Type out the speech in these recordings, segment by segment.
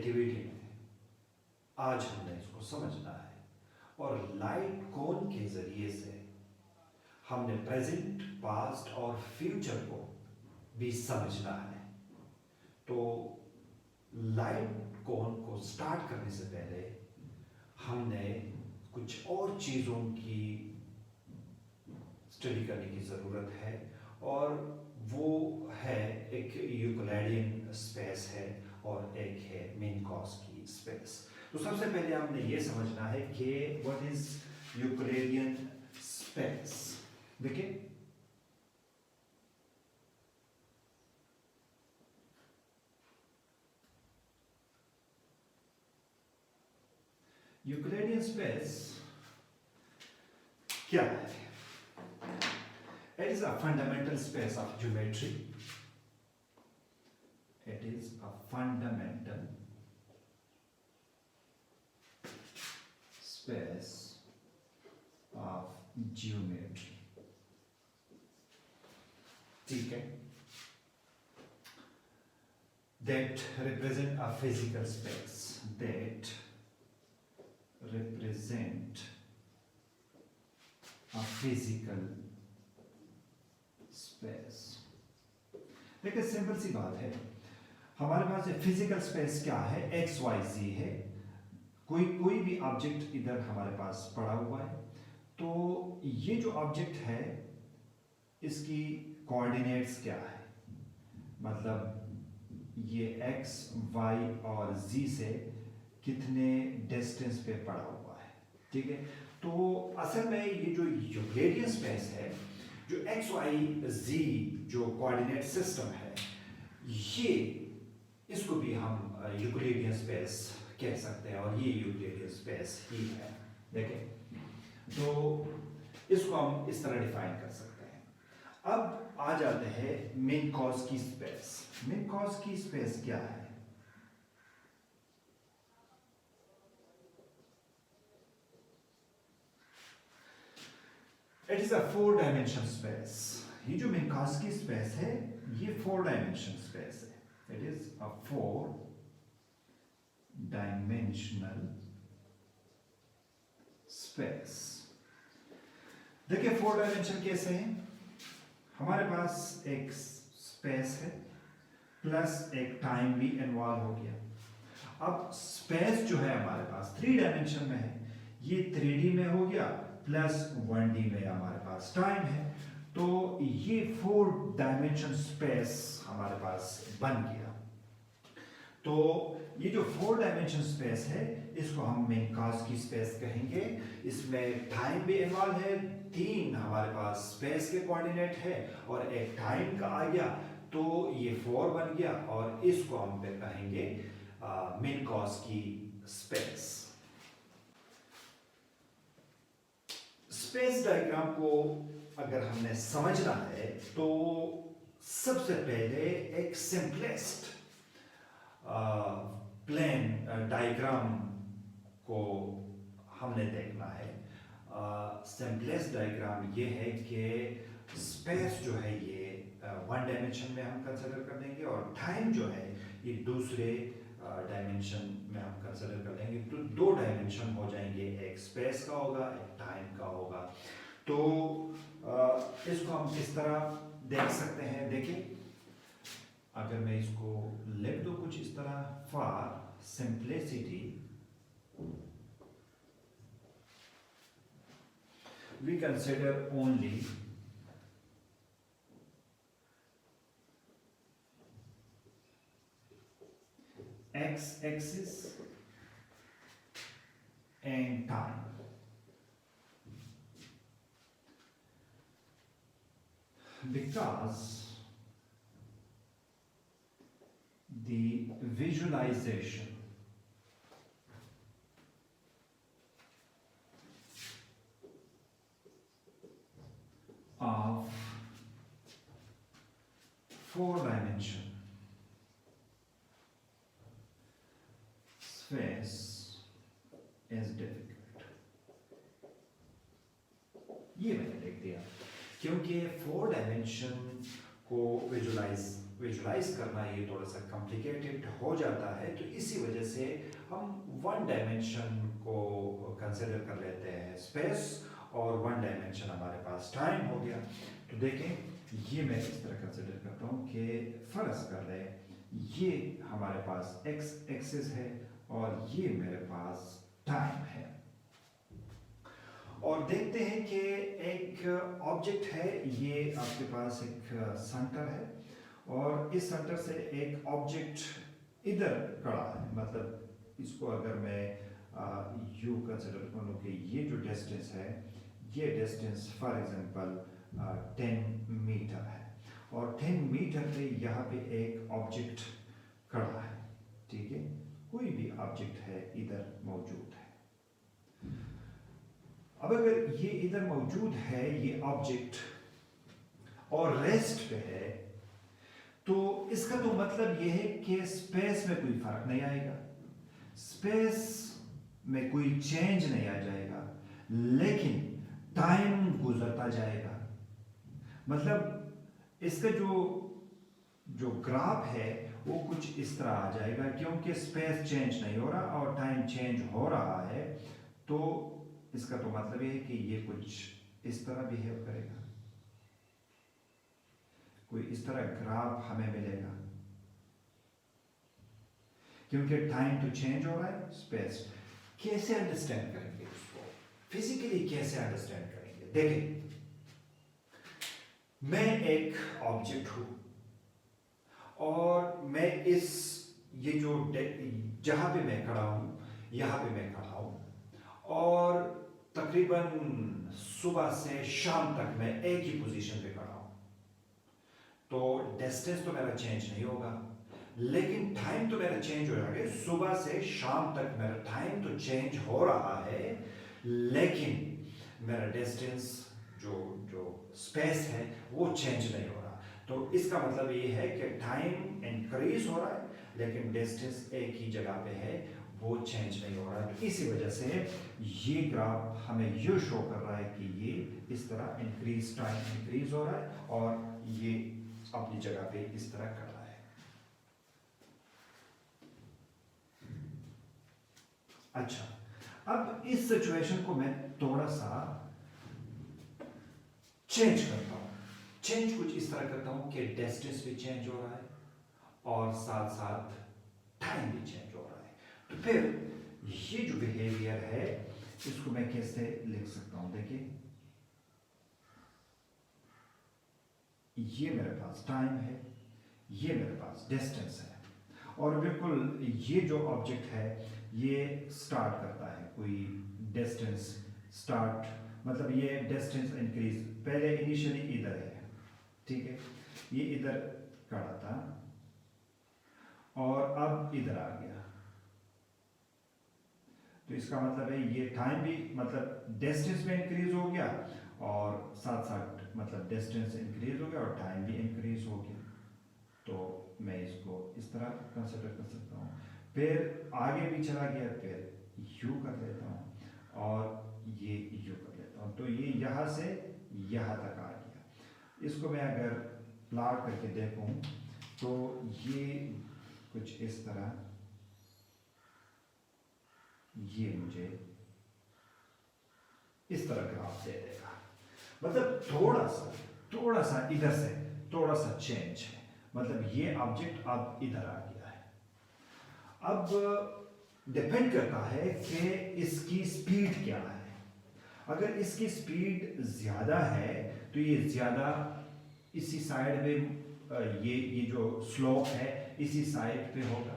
Relativity में आज हमने इसको समझना है, और लाइट कोन के जरिए से हमने प्रेजेंट, पास्ट और फ्यूचर को भी समझना है। तो लाइट कोन को स्टार्ट करने से पहले हमने कुछ और चीज़ों की स्टडी करने की ज़रूरत है, और वो है एक यूक्लिडियन स्पेस है और एक है मिन्कॉस्की स्पेस। तो सबसे पहले हमने ये समझना है कि व्हाट इज यूक्लिडियन स्पेस। देखिए, यूक्लिडियन स्पेस क्या है? It is a fundamental space of geometry. It is a fundamental space of geometry. ठीक है? That represent a physical space. That represent a physical space. देखिए, सिंपल सी बात है, हमारे पास physical space क्या है? एक्स वाई जी है। कोई भी ऑब्जेक्ट इधर हमारे पास पड़ा हुआ है, तो ये जो ऑब्जेक्ट है इसकी कोऑर्डिनेट्स क्या है? मतलब ये एक्स वाई और जी से कितने डिस्टेंस पे पड़ा हुआ है। ठीक है, तो असल में ये जो यूक्लिडियन स्पेस है, जो एक्स वाई जी जो कोऑर्डिनेट सिस्टम है, ये इसको भी हम यूक्लिडियन स्पेस कह सकते हैं, और ये यूक्लिडियन स्पेस ही है। देखें, तो इसको हम इस तरह डिफाइन कर सकते हैं। अब आ जाते हैं मिन्कॉस्की स्पेस। मिन्कॉस्की स्पेस क्या है? It is a 4-dimensional space. ये जो मिन्कॉस्की स्पेस है, ये 4-dimensional स्पेस है। It is a 4-dimensional space. देखिए, 4 डायमेंशन कैसे हैं? हमारे पास एक स्पेस है प्लस एक टाइम भी इन्वॉल्व हो गया। अब स्पेस जो है हमारे पास 3 डायमेंशन में है, ये 3D में हो गया, प्लस 1D में हमारे पास टाइम है, तो ये 4 डायमेंशन स्पेस हमारे पास बन गया। तो ये जो 4 डायमेंशन स्पेस है, इसको हम मिन्कॉस्की स्पेस कहेंगे। इसमें टाइम भी इन्वॉल्व है, 3 हमारे पास स्पेस के कोऑर्डिनेट है और एक टाइम का आ गया, तो ये 4 बन गया, और इसको हम फिर कहेंगे मिन्कॉस्की स्पेस। स्पेस डायग्राम को अगर हमने समझना है, तो सबसे पहले एक सिंपलेस्ट प्लेन डायग्राम को हमने देखना है। सिंपलेस्ट डायग्राम ये है कि स्पेस जो है ये 1 डायमेंशन में हम कंसिडर कर देंगे, और टाइम जो है ये दूसरे डायमेंशन में हम कंसिडर कर लेंगे। तो 2 डायमेंशन हो जाएंगे, एक स्पेस का होगा, एक टाइम का होगा। तो इसको हम किस तरह देख सकते हैं? देखिए, अगर मैं इसको लिख दूं कुछ इस तरह, for simplicity we consider only x-axis and time. Because the visualization of 4-dimension space is difficult. ये मैंने लिख दिया, क्योंकि 4 डायमेंशन को विजुलाइज विजुलाइज करना ये थोड़ा सा कॉम्प्लिकेटेड हो जाता है, तो इसी वजह से हम वन डायमेंशन को कंसिडर कर लेते हैं स्पेस, और वन डायमेंशन हमारे पास टाइम हो गया। तो देखें ये मैं इस तरह कंसिडर करता हूँ कि फर्ज कर रहे ये हमारे पास एक्स एक्सिस है और ये मेरे पास टाइम है, और देखते हैं कि एक ऑब्जेक्ट है, ये आपके पास एक सेंटर है और इस सेंटर से एक ऑब्जेक्ट इधर खड़ा है। मतलब इसको अगर मैं यू कंसिडर करूँ कि ये जो डिस्टेंस है, ये डिस्टेंस फॉर एग्जांपल 10 मीटर है, और 10 मीटर पे यहाँ पे एक ऑब्जेक्ट खड़ा है, ठीक है, कोई भी ऑब्जेक्ट है इधर मौजूद है। अब अगर ये इधर मौजूद है ये ऑब्जेक्ट और रेस्ट पे है, तो इसका तो मतलब ये है कि स्पेस में कोई फर्क नहीं आएगा, स्पेस में कोई चेंज नहीं आ जाएगा, लेकिन टाइम गुजरता जाएगा। मतलब इसका जो ग्राफ है वो कुछ इस तरह आ जाएगा, क्योंकि स्पेस चेंज नहीं हो रहा और टाइम चेंज हो रहा है, तो इसका तो मतलब ये है कि ये कुछ इस तरह बिहेव करेगा, कोई इस तरह ग्राफ हमें मिलेगा, क्योंकि टाइम तो चेंज हो रहा है। स्पेस कैसे अंडरस्टैंड करेंगे उसको, फिजिकली कैसे अंडरस्टैंड करेंगे? देखिए, मैं एक ऑब्जेक्ट हूं और मैं ये जो जहां पे मैं खड़ा हूं, यहां पे मैं खड़ा हूं, और तकरीबन सुबह से शाम तक मैं एक ही पोजीशन पे खड़ा हूं, तो डिस्टेंस तो मेरा चेंज नहीं होगा, लेकिन टाइम तो मेरा चेंज हो रहा है। सुबह से शाम तक मेरा टाइम तो चेंज हो रहा है, लेकिन मेरा डिस्टेंस जो स्पेस है वो चेंज नहीं हो रहा। तो इसका मतलब ये है कि टाइम इंक्रीज हो रहा है, लेकिन डिस्टेंस एक ही जगह पे है, वो चेंज नहीं हो रहा है। तो इसी वजह से ये ग्राफ हमें ये शो कर रहा है कि ये इस तरह इंक्रीज, टाइम इंक्रीज हो रहा है और ये अपनी जगह पे इस तरह कर रहा है। अच्छा, अब इस सिचुएशन को मैं थोड़ा सा चेंज करता हूं। चेंज कुछ इस तरह करता हूं कि डिस्टेंस भी चेंज हो रहा है और साथ साथ टाइम भी चेंज हो रहा है। तो फिर ये जो बिहेवियर है इसको मैं कैसे लिख सकता हूं? देखिए, ये मेरे पास टाइम है, ये मेरे पास डिस्टेंस है, और बिल्कुल ये जो ऑब्जेक्ट है ये स्टार्ट करता है, कोई डिस्टेंस स्टार्ट, मतलब ये डिस्टेंस इंक्रीज, पहले इनिशियली इधर है, ठीक है, ये इधर खड़ा था और अब इधर आ गया, तो इसका मतलब है ये टाइम भी, मतलब डिस्टेंस में इंक्रीज हो गया और साथ साथ मतलब डिस्टेंस इंक्रीज हो गया और टाइम भी इंक्रीज हो गया। तो मैं इसको इस तरह कंसिडर कर सकता हूँ। फिर आगे भी चला गया, फिर यू कर लेता हूँ और ये यू कर लेता हूँ, तो ये यहाँ से यहाँ तक आ गया। इसको मैं अगर प्लॉट करके देखूँ तो ये कुछ इस तरह, ये मुझे इस तरह ग्राफ दे देगा। मतलब थोड़ा सा इधर से थोड़ा सा चेंज है, मतलब ये ऑब्जेक्ट अब इधर आ गया है। अब डिपेंड करता है कि इसकी स्पीड क्या है। अगर इसकी स्पीड ज़्यादा है तो ये ज़्यादा इसी साइड में, ये जो स्लोप है इसी साइड पे होगा।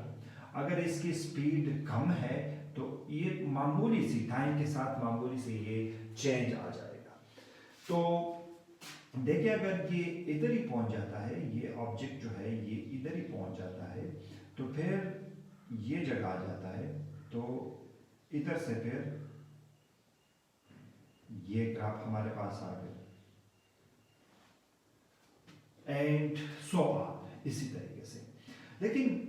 अगर इसकी स्पीड कम है तो ये मामूली सी टाइम के साथ मामूली से ये चेंज आ जाएगा। तो देखिए, अगर ये इधर ही पहुंच जाता है, ये ऑब्जेक्ट जो है ये इधर ही पहुंच जाता है, तो फिर ये जगह आ जाता है, तो इधर से फिर ये ग्राफ हमारे पास आ गया, एंड सो ऑन, इसी तरीके से। लेकिन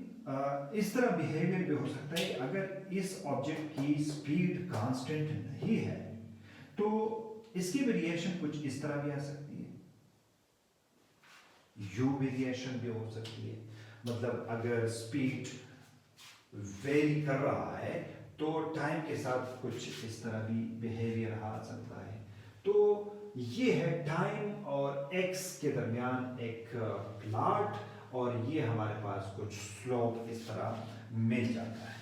इस तरह बिहेवियर भी हो सकता है, अगर इस ऑब्जेक्ट की स्पीड कांस्टेंट नहीं है तो इसकी वेरिएशन कुछ इस तरह भी आ सकती है। यू वेरिएशन भी हो सकती है, मतलब अगर स्पीड वेरी कर रहा है तो टाइम के साथ कुछ इस तरह भी बिहेवियर आ सकता है। तो ये है टाइम और एक्स के दरमियान एक प्लॉट, और ये हमारे पास कुछ स्लोप इस तरह मिल जाता है।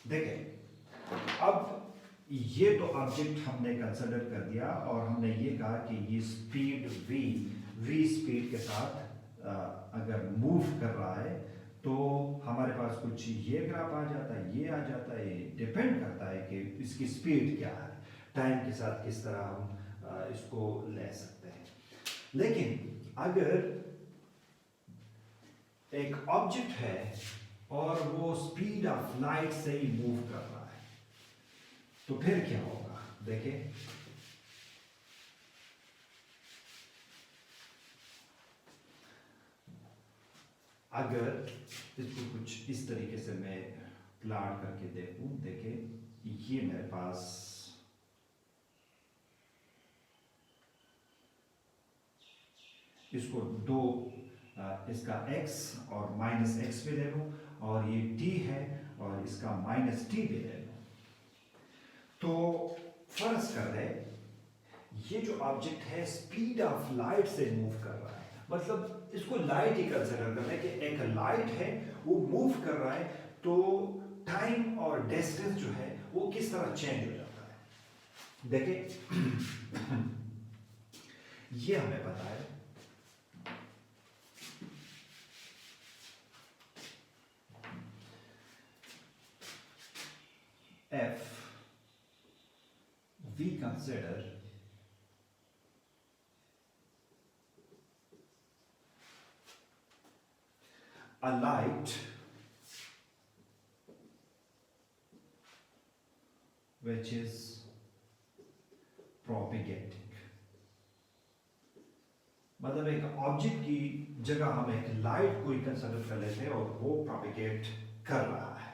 देखें, अब ये तो ऑब्जेक्ट हमने कंसिडर कर दिया और हमने ये कहा कि ये स्पीड v स्पीड के साथ अगर मूव कर रहा है तो हमारे पास कुछ ये ग्राफ आ जाता है, ये आ जाता है। ये डिपेंड करता है कि इसकी स्पीड क्या है, टाइम के साथ किस तरह हम इसको ले सकते हैं। लेकिन अगर एक ऑब्जेक्ट है और वो स्पीड ऑफ लाइट से ही मूव कर रहा है तो फिर क्या होगा? देखिए, अगर इसको कुछ इस तरीके से मैं प्लॉट करके देखूं, देखिए ये मेरे पास इसको दो इसका x और माइनस एक्स भी ले लूं, और ये t है और इसका माइनस t भी ले लूं। तो फर्ज कर दे ये जो ऑब्जेक्ट है स्पीड ऑफ लाइट से मूव कर रहा है, मतलब इसको लाइट ही कंसिडर करना है कि एक लाइट है वो मूव कर रहा है, तो टाइम और डिस्टेंस जो है वो किस तरह चेंज हो जाता है। देखिए ये हमें पता है F, we consider a light which is propagating, मतलब एक ऑब्जेक्ट की जगह हम एक लाइट को कंसिडर कर लेते हैं और वो प्रोपिगेट कर रहा है।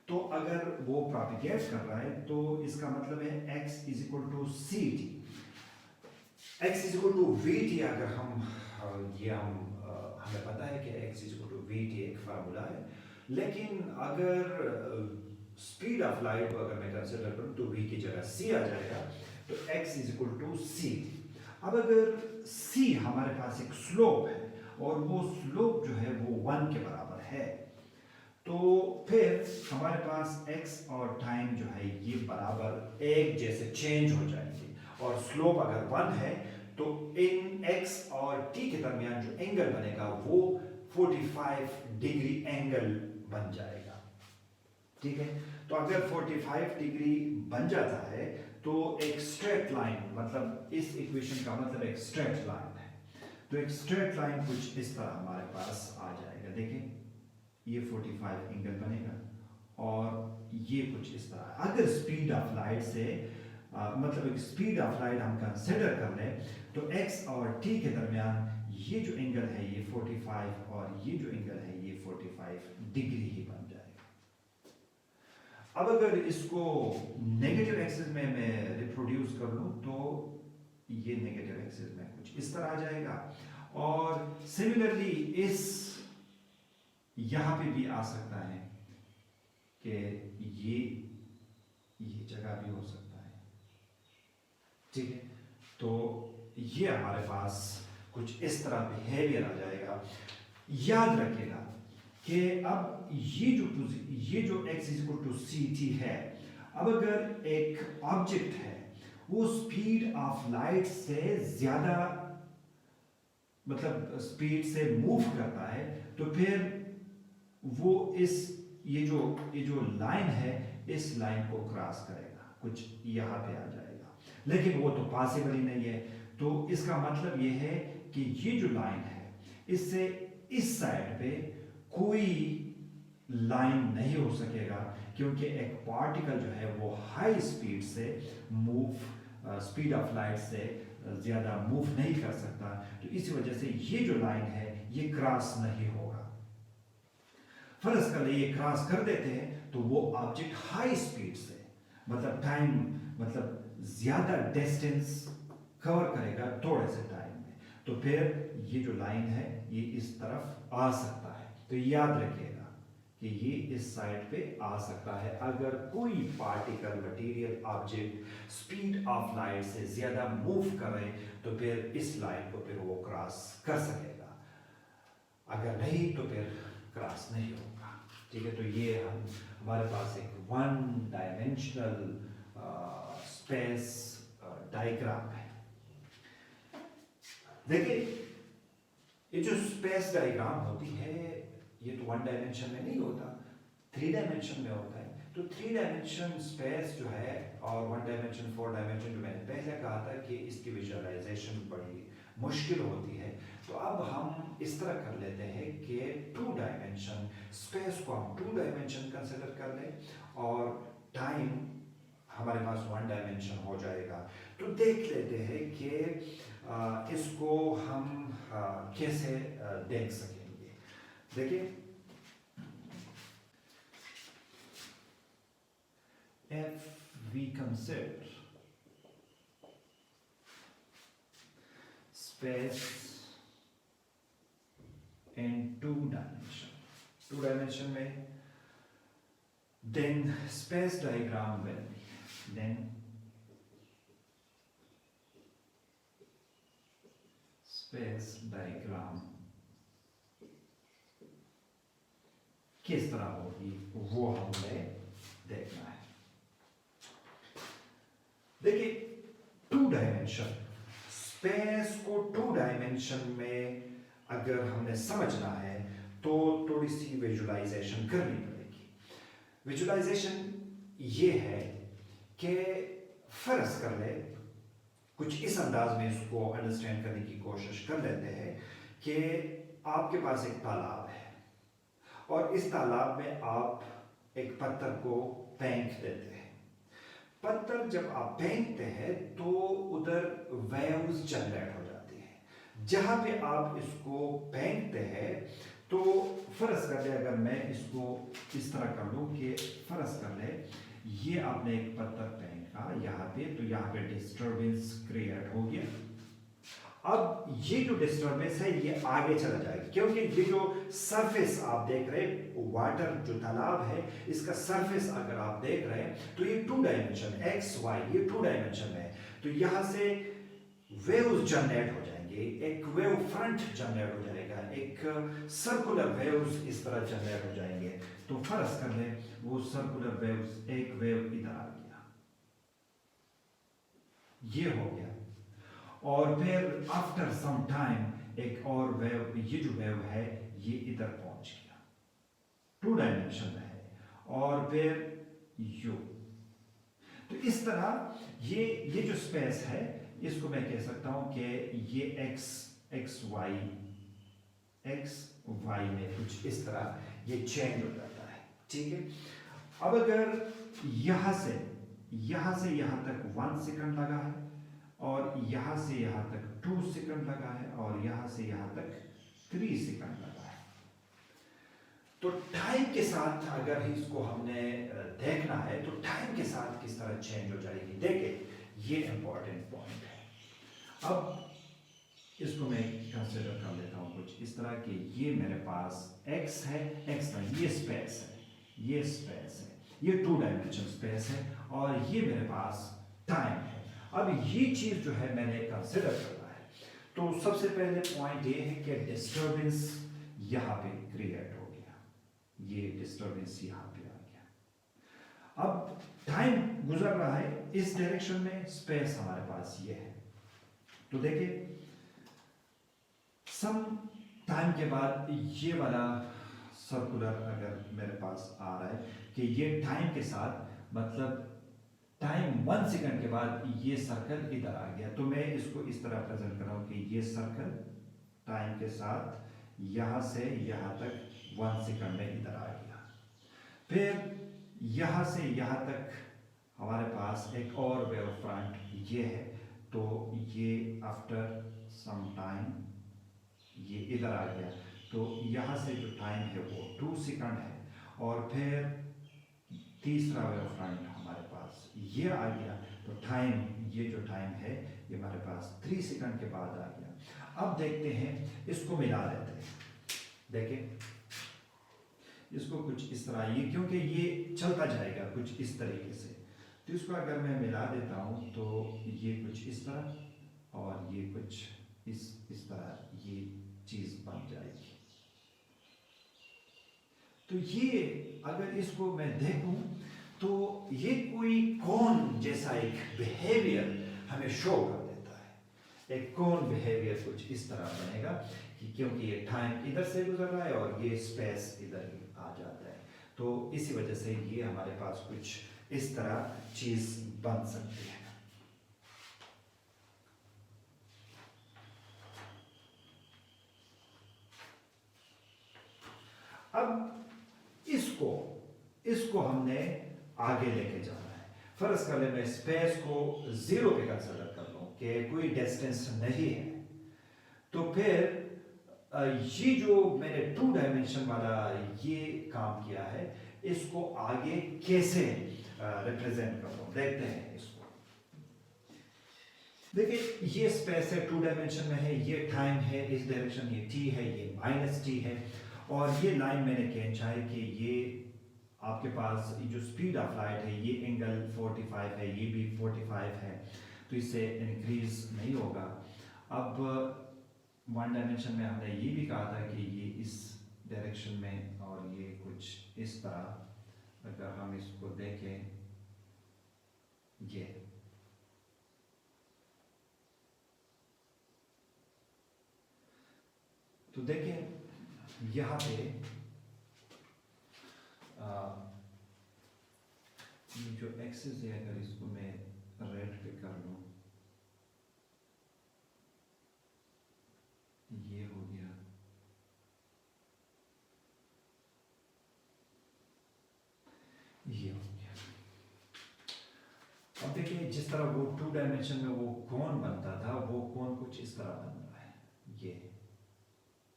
तो अगर वो प्रोपिगेट कर रहा है तो इसका मतलब है x is equal to c t, x is equal to v t. अगर हम हमें पता है कि x is equal to v t एक फार्मूला है, लेकिन अगर स्पीड ऑफ लाइट को अगर मैं कंसिडर करूं तो v की जगह c आ जाएगा, तो x is equal to c t. अब अगर c हमारे पास एक स्लोप है और वो स्लोप जो है वो 1 के बराबर है, तो फिर हमारे पास x और टाइम जो है ये बराबर एक जैसे चेंज हो जाएंगे, और स्लोप अगर 1 है तो इन x और t के दरमियान जो एंगल बनेगा वो 45 डिग्री एंगल बन जाएगा। ठीक है, तो अगर 45 डिग्री बन जाता है तो एक स्ट्रेट लाइन, मतलब इस इक्वेशन का मतलब एक स्ट्रेट लाइन है, तो एक स्ट्रेट लाइन कुछ इस तरह हमारे पास आ जाएगा। देखें, ये 45 एंगल बनेगा और ये कुछ इस तरह। अगर स्पीड ऑफ लाइट से मतलब एक स्पीड ऑफ लाइट हम कंसिडर कर लें तो x और t के दरमियान ये जो एंगल है ये 45 और ये जो एंगल है ये 45 डिग्री ही बन जाएगा। अब अगर इसको नेगेटिव एक्सिस में मैं रिप्रोड्यूस कर लूं तो ये नेगेटिव एक्सिस में कुछ इस तरह आ जाएगा, और सिमिलरली इस यहां पे भी आ सकता है कि ये जगह भी हो सकता है। ठीक है, तो ये हमारे पास कुछ इस तरह बिहेवियर आ जाएगा। याद रखिएगा कि अब ये जो x is equal to c t है, अब अगर एक ऑब्जेक्ट है वो स्पीड ऑफ लाइट से ज्यादा मतलब स्पीड से मूव करता है, तो फिर वो ये जो लाइन है इस लाइन को क्रॉस करेगा, कुछ यहाँ पे आ जाएगा, लेकिन वो तो पॉसिबल ही नहीं है। तो इसका मतलब ये है कि ये जो लाइन है इससे इस साइड पे कोई लाइन नहीं हो सकेगा, क्योंकि एक पार्टिकल जो है वो हाई स्पीड से स्पीड ऑफ लाइट से ज्यादा मूव नहीं कर सकता, तो इसी वजह से ये जो लाइन है ये क्रॉस नहीं होगा। फर्ज कर ले ये क्रॉस कर देते हैं तो वो ऑब्जेक्ट हाई स्पीड से मतलब ज्यादा डिस्टेंस कवर करेगा थोड़े से टाइम में, तो फिर ये जो लाइन है ये इस तरफ आ सकता है। तो याद रखिएगा कि ये इस साइड पे आ सकता है। अगर कोई particle, material, object speed of light से ज्यादा मूव करे तो फिर इस लाइन को फिर वो क्रॉस कर सकेगा, अगर नहीं तो फिर क्रॉस नहीं होगा। ठीक है, तो ये हमारे पास एक वन डायमेंशनल स्पेस डायग्राम है। देखिए, ये जो स्पेस डायग्राम होती है ये तो वन डायमेंशन में नहीं होता, थ्री डायमेंशन में होता है। तो थ्री डायमेंशन स्पेस जो है और वन डायमेंशन, फोर डायमेंशन, जो मैंने पहले कहा था कि इसकी विजुअलाइजेशन बड़ी मुश्किल होती है। तो अब हम इस तरह कर लेते हैं कि टू डायमेंशन स्पेस को हम टू डायमेंशन कंसिडर कर लें और टाइम हमारे पास वन डायमेंशन हो जाएगा। तो देख लेते हैं कि इसको हम कैसे देख सकेंगे। देखिए, if we consider space in two dimension में, then space diagram will be, then space diagram किस तरह होगी वो हमें देखना है। देखिए, टू डायमेंशन स्पेस को टू डायमेंशन में अगर हमने समझना है तो थोड़ी सी विजुअलाइजेशन करनी पड़ेगी। विजुअलाइजेशन ये है कि फर्ज कर ले, कुछ इस अंदाज में इसको अंडरस्टैंड करने की कोशिश कर लेते हैं कि आपके पास एक तालाब है और इस तालाब में आप एक पत्थर को फेंक देते हैं। पत्थर जब आप फेंकते हैं तो उधर वेव्स जनरेट हो जाती है। जहां पे आप इसको फेंकते हैं तो फर्ज कर ले, अगर मैं इसको इस तरह कर लूं कि फर्ज कर ले ये आपने एक पत्थर फेंका यहाँ पे, तो यहाँ पे डिस्टर्बेंस क्रिएट हो गया। अब ये जो डिस्टर्बेंस है ये आगे चला जाएगा, क्योंकि ये जो सरफेस आप देख रहे हैं, वाटर जो तालाब है इसका सरफेस अगर आप देख रहे हैं तो ये टू डायमेंशन एक्स वाई, ये टू डायमेंशन में है। तो यहां से वेव्स जनरेट हो जाएंगे, एक वेव फ्रंट जनरेट हो जाएगा, एक सर्कुलर वेव्स इस तरह जनरेट हो जाएंगे। तो फर्ज कर ले वो सर्कुलर वेव्स, एक वेव इधर आ गया, ये हो गया, और फिर आफ्टर सम टाइम एक और वेव, ये जो वेव है ये इधर पहुंच गया, टू डायमेंशन में है, और फिर यू। तो इस तरह ये जो स्पेस है इसको मैं कह सकता हूं कि ये एक्स वाई में कुछ इस तरह ये चेंज हो जाता है। ठीक है, अब अगर यहां से यहां तक 1 सेकंड लगा है और यहां से यहां तक 2 सेकंड लगा है और यहां से यहां तक 3 सेकंड लगा है, तो टाइम के साथ अगर इसको हमने देखना है तो टाइम के साथ किस तरह चेंज हो जाएगी। देखिए, ये इंपॉर्टेंट पॉइंट है। अब इसको मैं कंसीडर कर लेता हूं कुछ इस तरह कि ये मेरे पास x है, x का ये स्पेस है, ये स्पेस है, ये टू डायमेंशन स्पेस है, और ये मेरे पास टाइम है। अब ये चीज जो है मैंने कंसिडर करना है। तो सबसे पहले पॉइंट ये है कि डिस्टर्बेंस यहां पे क्रिएट हो गया, ये डिस्टर्बेंस यहां पे आ गया। अब टाइम गुजर रहा है इस डायरेक्शन में, स्पेस हमारे पास ये है। तो देखिए, सम टाइम के बाद ये वाला सर्कुलर अगर मेरे पास आ रहा है कि ये टाइम के साथ, मतलब टाइम 1 सेकंड के बाद ये सर्कल इधर आ गया, तो मैं इसको इस तरह प्रेजेंट कर रहा हूं कि ये सर्कल टाइम के साथ यहां से यहां तक 1 सेकंड में इधर आ गया। फिर यहां से यहां तक हमारे पास एक और वेव फ्रंट ये है, तो ये आफ्टर सम टाइम ये इधर आ गया, तो यहां से जो टाइम है वो 2 सेकंड है, और फिर तीसरा वेव फ्रंट हमारे पास ये आ गया, तो टाइम, ये जो टाइम है ये हमारे पास 3 सेकंड के बाद आ गया। अब देखते हैं, इसको मिला देते हैं। देखें, इसको कुछ इस तरह, ये क्योंकि ये चलता जाएगा कुछ इस तरीके से, तो इसको अगर मैं मिला देता हूँ तो ये कुछ इस तरह और ये कुछ इस तरह ये चीज़ बन जाएगी। तो ये अगर इसको मैं देखूं तो ये कोई कोन जैसा एक बिहेवियर हमें शो कर देता है। एक कोन बिहेवियर कुछ इस तरह बनेगा कि क्योंकि ये टाइम इधर से गुजर रहा है और ये स्पेस इधर ही आ जाता है, तो इसी वजह से ये हमारे पास कुछ इस तरह चीज बन सकती है। अब इसको हमने आगे लेके जाना है। फर्ज कर ले मैं स्पेस को 0 पे कंसिडर कर लूं कि कोई डिस्टेंस नहीं है, तो फिर ये जो मैंने 2 डायमेंशन वाला ये काम किया है, इसको आगे कैसे रिप्रेजेंट कर लूं, देखते हैं इसको। देखिए, ये स्पेस है, 2 डायमेंशन में है, ये टाइम है, इस डायरेक्शन ये t है, ये -t है, और ये लाइन मैंने खींचा है कि ये आपके पास जो स्पीड ऑफ लाइट है, ये एंगल 45 है, ये भी 45 है, तो इससे इंक्रीज नहीं होगा। अब 1 डायमेंशन में हमने ये भी कहा था कि ये इस डायरेक्शन में और ये कुछ इस तरह, अगर हम इसको देखें, ये तो देखें यहाँ पे ये जो एक्सिस है, अगर इसको मैं रेड पे कर लूं, ये हो गया, ये हो गया। अब देखिए, जिस तरह वो 2 डायमेंशन में वो कोन बनता था, वो कोन कुछ इस तरह बन रहा है,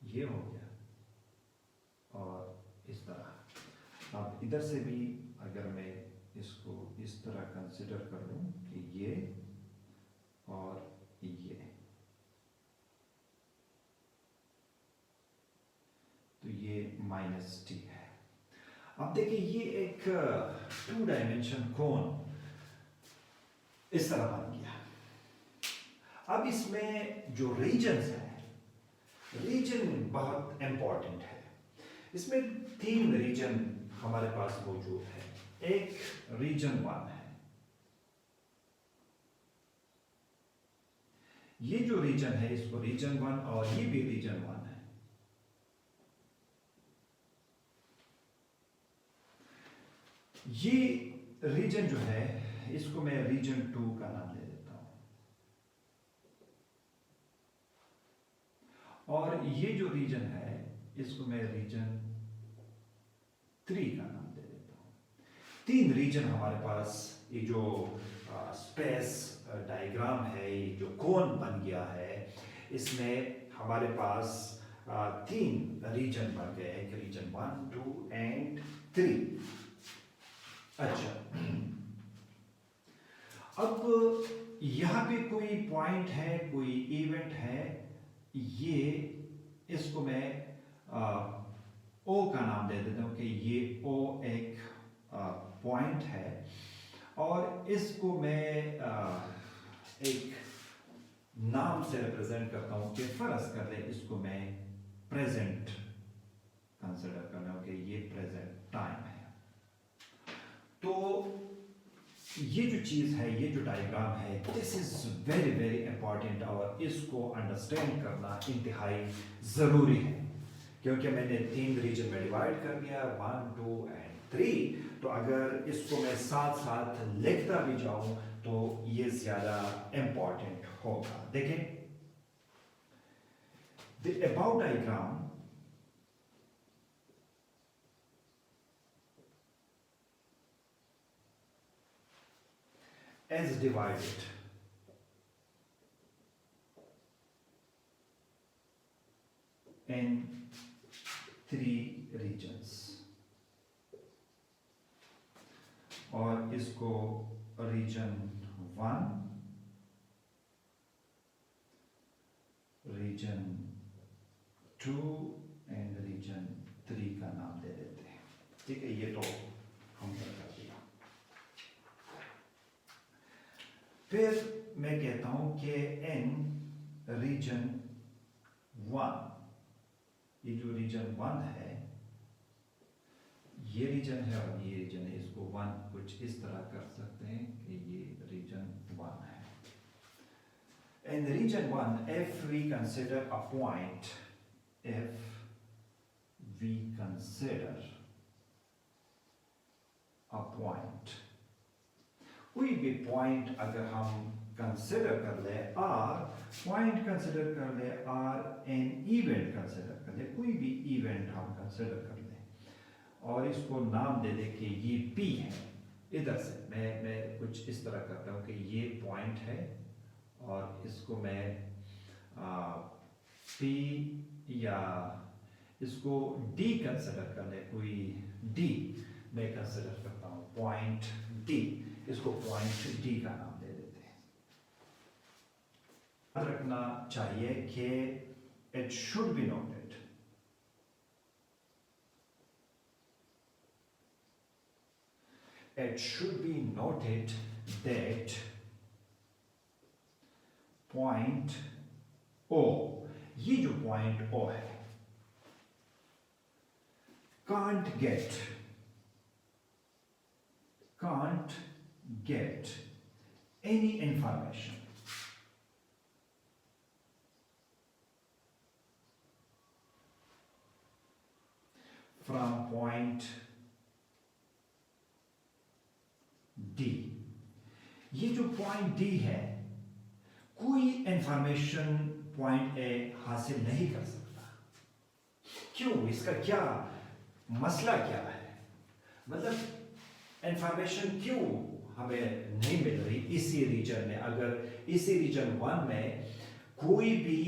ये हो गया और इस तरह। अब इधर से भी अगर मैं इसको इस तरह कंसिडर कर लूं कि ये और ये, तो ये -t है। अब देखिए, ये एक 2 डायमेंशन कोन इस तरह बन गया। अब इसमें जो रीजन्स है, रीजन बहुत इंपॉर्टेंट है। इसमें 3 रीजन हमारे पास मौजूद है। एक रीजन 1 है, ये जो रीजन है इसको रीजन 1, और ये भी रीजन 1 है। ये रीजन जो है, इसको मैं रीजन 2 का नाम दे देता हूं, और ये जो रीजन है इसको मैं रीजन 3 का नाम दे देता हूं। 3 रीजन हमारे पास, ये जो स्पेस डायग्राम है, ये जो कोन बन गया है, इसमें हमारे पास 3 रीजन बन गए हैं, रीजन 1, 2 एंड 3। अच्छा, अब यहाँ पे कोई पॉइंट है, कोई इवेंट है, ये इसको मैं ओ का नाम दे देता हूँ कि ये ओ एक पॉइंट है, और इसको मैं एक नाम से रिप्रेजेंट करता हूँ कि फर्ज कर ले इसको मैं प्रेजेंट कंसिडर कर रहा हूँ कि ये प्रेजेंट टाइम है। तो ये जो चीज है, ये जो डायग्राम है, this is very very important, और इसको अंडरस्टैंड करना इंतहाई जरूरी है, क्योंकि मैंने 3 रीजन में डिवाइड कर दिया, 1, 2 एंड 3। तो अगर इसको मैं साथ साथ लिखता भी जाऊं तो ये ज्यादा इंपॉर्टेंट होगा। देखें, the about diagram is divided in 3 regions, और इसको रीजन 1, रीजन 2 एंड रीजन 3 का नाम दे देते हैं। ठीक है, ये तो हम कर दिया। फिर मैं कहता हूं कि इन रीजन 1, ये जो रीजन 1 है, ये रीजन है और ये रीजन है, इसको 1 कुछ इस तरह कर सकते हैं कि ये रीजन 1 है। In region 1, if we consider a point, if we consider a point, कोई भी पॉइंट अगर हम कंसिडर कर ले, आर पॉइंट कंसिडर कर ले, आर एन इवेंट कंसिडर कर ले, कोई भी इवेंट हम कंसिडर कर ले और इसको नाम दे दे कि ये पी है। इधर से मैं कुछ इस तरह करता हूँ कि ये पॉइंट है और इसको मैं पी या इसको डी कंसिडर कर ले, कोई डी मैं कंसिडर करता हूँ, पॉइंट डी, इसको पॉइंट डी का नाम दे देते हैं। याद रखना चाहिए कि it should be noted, it should be noted that point O, ये जो point O है, can't get any information from point D। ये जो पॉइंट डी है, कोई इंफॉर्मेशन पॉइंट ए हासिल नहीं कर सकता। क्यों? इसका क्या मसला क्या है? मतलब इंफॉर्मेशन क्यों हमें नहीं मिल रही इसी रीजन में? अगर इसी रीजन 1 में कोई भी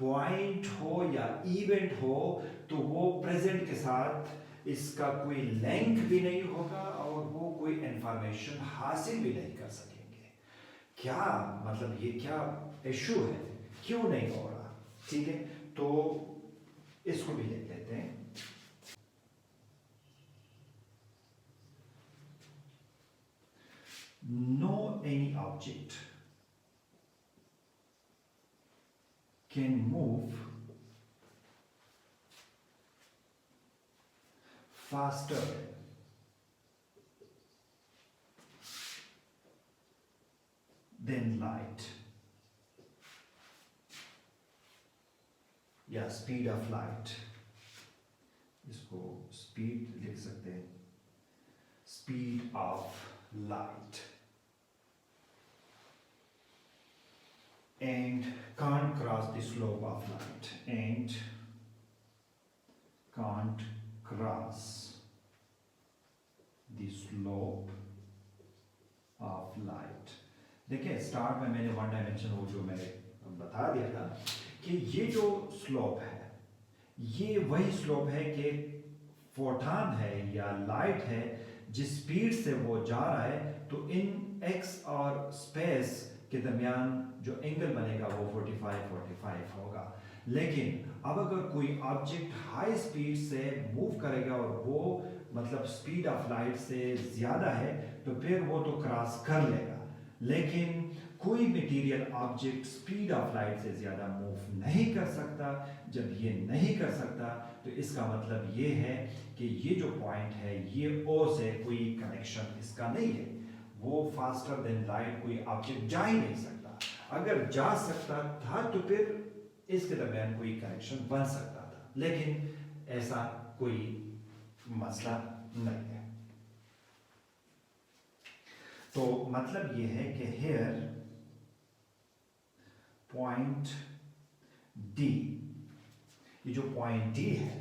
पॉइंट हो या इवेंट हो तो वो प्रेजेंट के साथ इसका कोई लिंक भी नहीं होगा और वो कोई इंफॉर्मेशन हासिल भी नहीं कर सकेंगे। क्या मतलब, ये क्या इशू है, क्यों नहीं हो रहा? ठीक है, तो इसको भी देख लेते हैं। No any object can move faster than light, या speed of light, इसको speed लिख सकते हैं, speed of light, and can't cross the slope of light, and can't cross the slope of light। देखिए, स्टार्ट में मैंने वन डायमेंशन वो जो मैंने बता दिया था कि ये जो स्लोप है, ये वही स्लोप है कि फोटॉन है या लाइट है, जिस स्पीड से वो जा रहा है, तो इन एक्स और स्पेस के दरमियान जो एंगल बनेगा वो 45 होगा। लेकिन अब अगर कोई ऑब्जेक्ट हाई स्पीड से मूव करेगा और वो मतलब स्पीड ऑफ लाइट से ज़्यादा है, तो फिर वो तो क्रॉस कर लेगा। लेकिन कोई material object speed of light से ज़्यादा मूव नहीं कर सकता। जब ये नहीं कर सकता तो इसका मतलब ये है कि ये जो पॉइंट है ये ओ से कोई कनेक्शन इसका नहीं है, वो फास्टर देन लाइट कोई ऑब्जेक्ट जा ही नहीं सकता। अगर जा सकता था तो फिर इसके दरमियान कोई कनेक्शन बन सकता था, लेकिन ऐसा कोई मसला नहीं है। तो मतलब ये है कि हेयर पॉइंट डी, ये जो पॉइंट डी है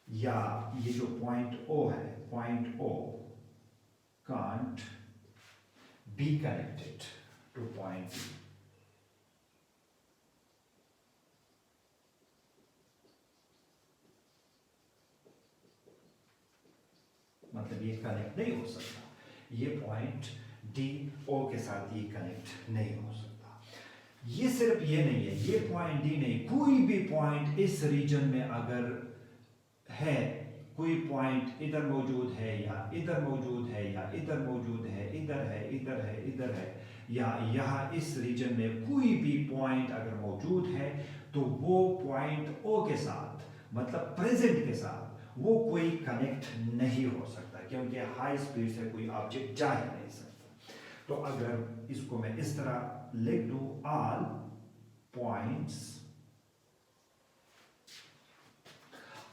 या ये जो पॉइंट ओ है, point O can't be connected to point D. मतलब ये कनेक्ट नहीं हो सकता, ये पॉइंट डी ओ के साथ ये कनेक्ट नहीं हो सकता। ये सिर्फ ये नहीं है, ये पॉइंट डी नहीं, कोई भी पॉइंट इस रीजन में अगर है, कोई पॉइंट इधर मौजूद है या इधर मौजूद है या इधर मौजूद है, इधर है, इधर है, इधर है, या यहाँ इस रीजन में कोई भी पॉइंट अगर मौजूद है तो वो पॉइंट ओ के साथ, मतलब प्रेजेंट के साथ, वो कोई कनेक्ट नहीं हो सकता, क्योंकि हाई स्पीड से कोई ऑब्जेक्ट जा ही नहीं सकता। तो अगर इसको मैं इस तरह लिख दूं, all points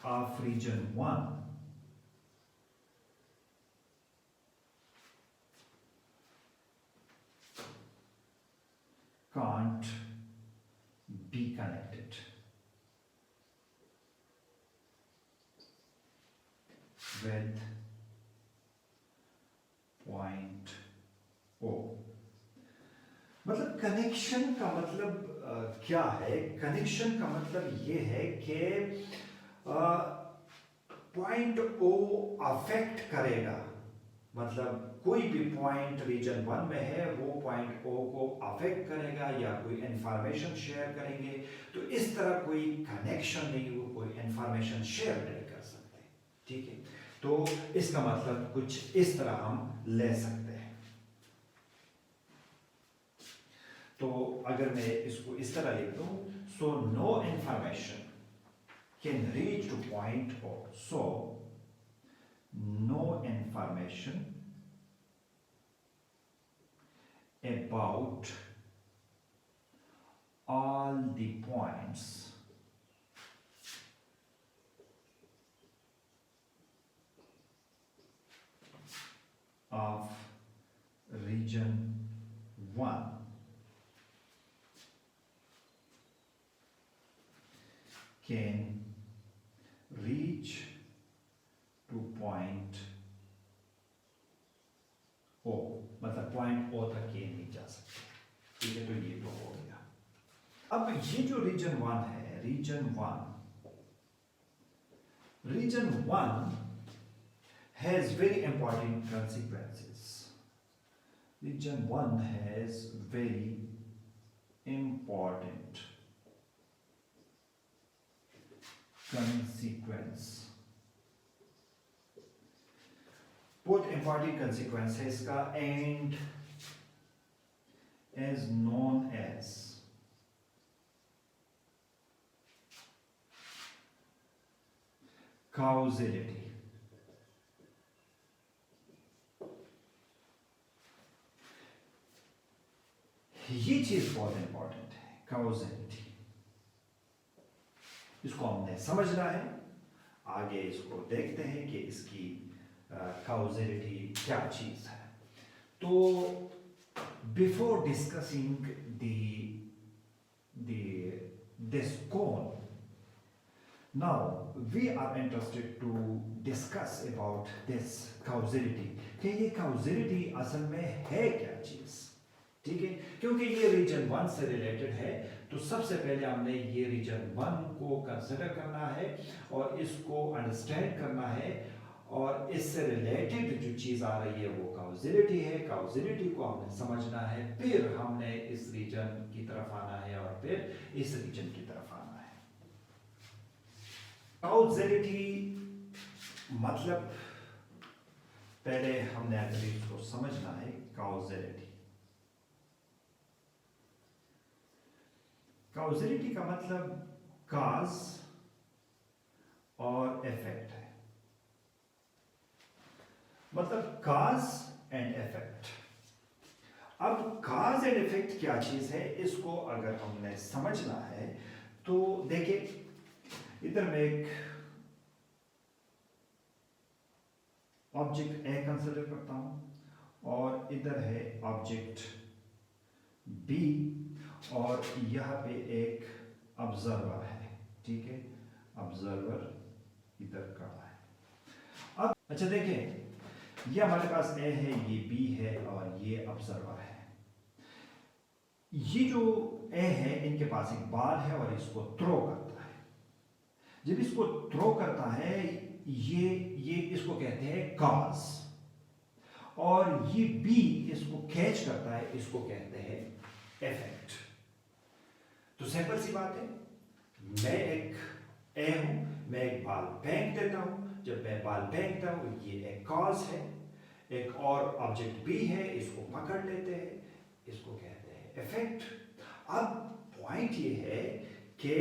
of region 1 can't be connected with point O। मतलब कनेक्शन का मतलब क्या है? कनेक्शन का मतलब ये है कि पॉइंट ओ अफेक्ट करेगा, मतलब कोई भी पॉइंट रीजन 1 में है वो पॉइंट ओ को अफेक्ट करेगा या कोई इंफॉर्मेशन शेयर करेंगे। तो इस तरह कोई कनेक्शन नहीं, वो कोई इंफॉर्मेशन शेयर नहीं कर सकते, ठीक है। तो इसका मतलब कुछ इस तरह हम ले सकते हैं। तो अगर मैं इसको इस तरह लिख दूं, so no information can reach to point O, so no information about all the points of region 1 can reach to point O, मतलब पॉइंट O तक ये नहीं जा सकते, ठीक है। तो ये तो हो गया। अब ये जो रीजन 1 है, reason 1 has very important consequences. Region 1 has very important consequence, बहुत important consequence है इसका, and is known as causality। ये चीज बहुत इंपॉर्टेंट है, causality। इसको हमने समझना है, आगे इसको देखते हैं कि इसकी causality क्या चीज है। तो before discussing this cone, now we are interested to discuss about this causality, कि ये causality असल में है क्या चीज, ठीक है। क्योंकि ये रीजन 1 से रिलेटेड है, तो सबसे पहले हमने ये रीजन 1 को कंसिडर करना है और इसको अंडरस्टैंड करना है, और इससे रिलेटेड जो चीज आ रही है वो काउजिलिटी है। काउजिलिटी को हमने समझना है, फिर हमने इस रीजन की तरफ आना है और फिर इस रीजन की तरफ आना है। काउजिलिटी मतलब पहले हमने अगर इसको समझना है, काउजिलिटी का मतलब काज और इफेक्ट है, मतलब काज एंड इफेक्ट। अब काज एंड इफेक्ट क्या चीज है, इसको अगर हमने समझना है तो देखिए, इधर मैं एक ऑब्जेक्ट ए कंसिडर करता हूं और इधर है ऑब्जेक्ट बी, और यहां पे एक ऑब्जर्वर है, ठीक है। ऑब्जर्वर इधर खड़ा है। अब अच्छा देखिए, ये हमारे पास ए है, ये बी है और ये ऑब्जर्वर है। ये जो ए है, इनके पास एक बॉल है और इसको थ्रो करता है। जब इसको थ्रो करता है, ये इसको कहते हैं कॉज, और ये बी इसको कैच करता है, इसको कहते हैं इफेक्ट। तो सिंपल सी बात है, मैं एक ए हूं, मैं एक बॉल फेंक देता हूं, जब मैं बॉल फेंकता हूं ये एक कॉज है, एक और ऑब्जेक्ट बी है, इसको पकड़ लेते हैं, इसको कहते हैं इफेक्ट। अब पॉइंट ये है कि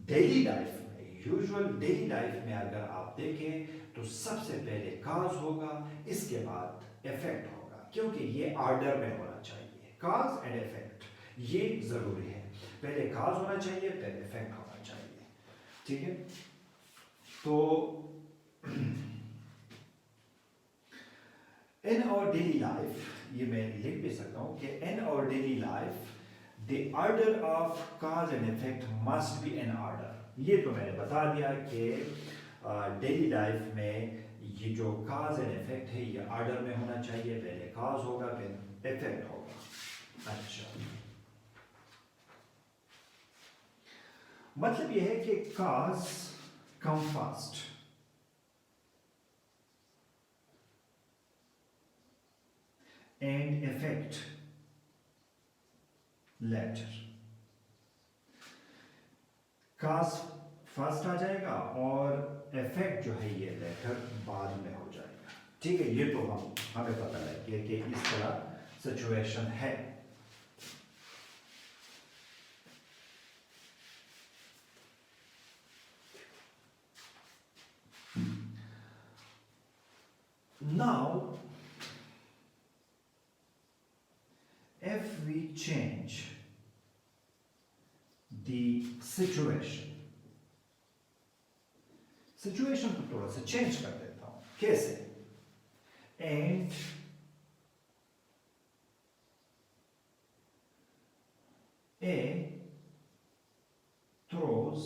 डेली लाइफ में, यूजुअल डेली लाइफ में अगर आप देखें तो सबसे पहले कॉज होगा, इसके बाद इफेक्ट होगा, क्योंकि ये ऑर्डर में होना चाहिए, कॉज एंड इफेक्ट, ये जरूरी है। पहले कॉज होना चाहिए, फिर इफेक्ट होना चाहिए, ठीक है। तो इन आवर डेली लाइफ, ये मैं लिख भी सकता हूं कि in our daily life the order of cause and effect must be in order. ये तो मैंने बता दिया कि डेली लाइफ में ये जो कॉज एंड इफेक्ट है ये ऑर्डर में होना चाहिए, पहले कॉज होगा फिर इफेक्ट होगा। अच्छा, मतलब यह है कि cause come first and effect later. Cause first आ जाएगा और इफेक्ट जो है ये लेटर बाद में हो जाएगा, ठीक है। ये तो हमें पता है कि इस तरह सिचुएशन है। Now, if we change the situation को थोड़ा सा चेंज कर देता हूं, कैसे? And A throws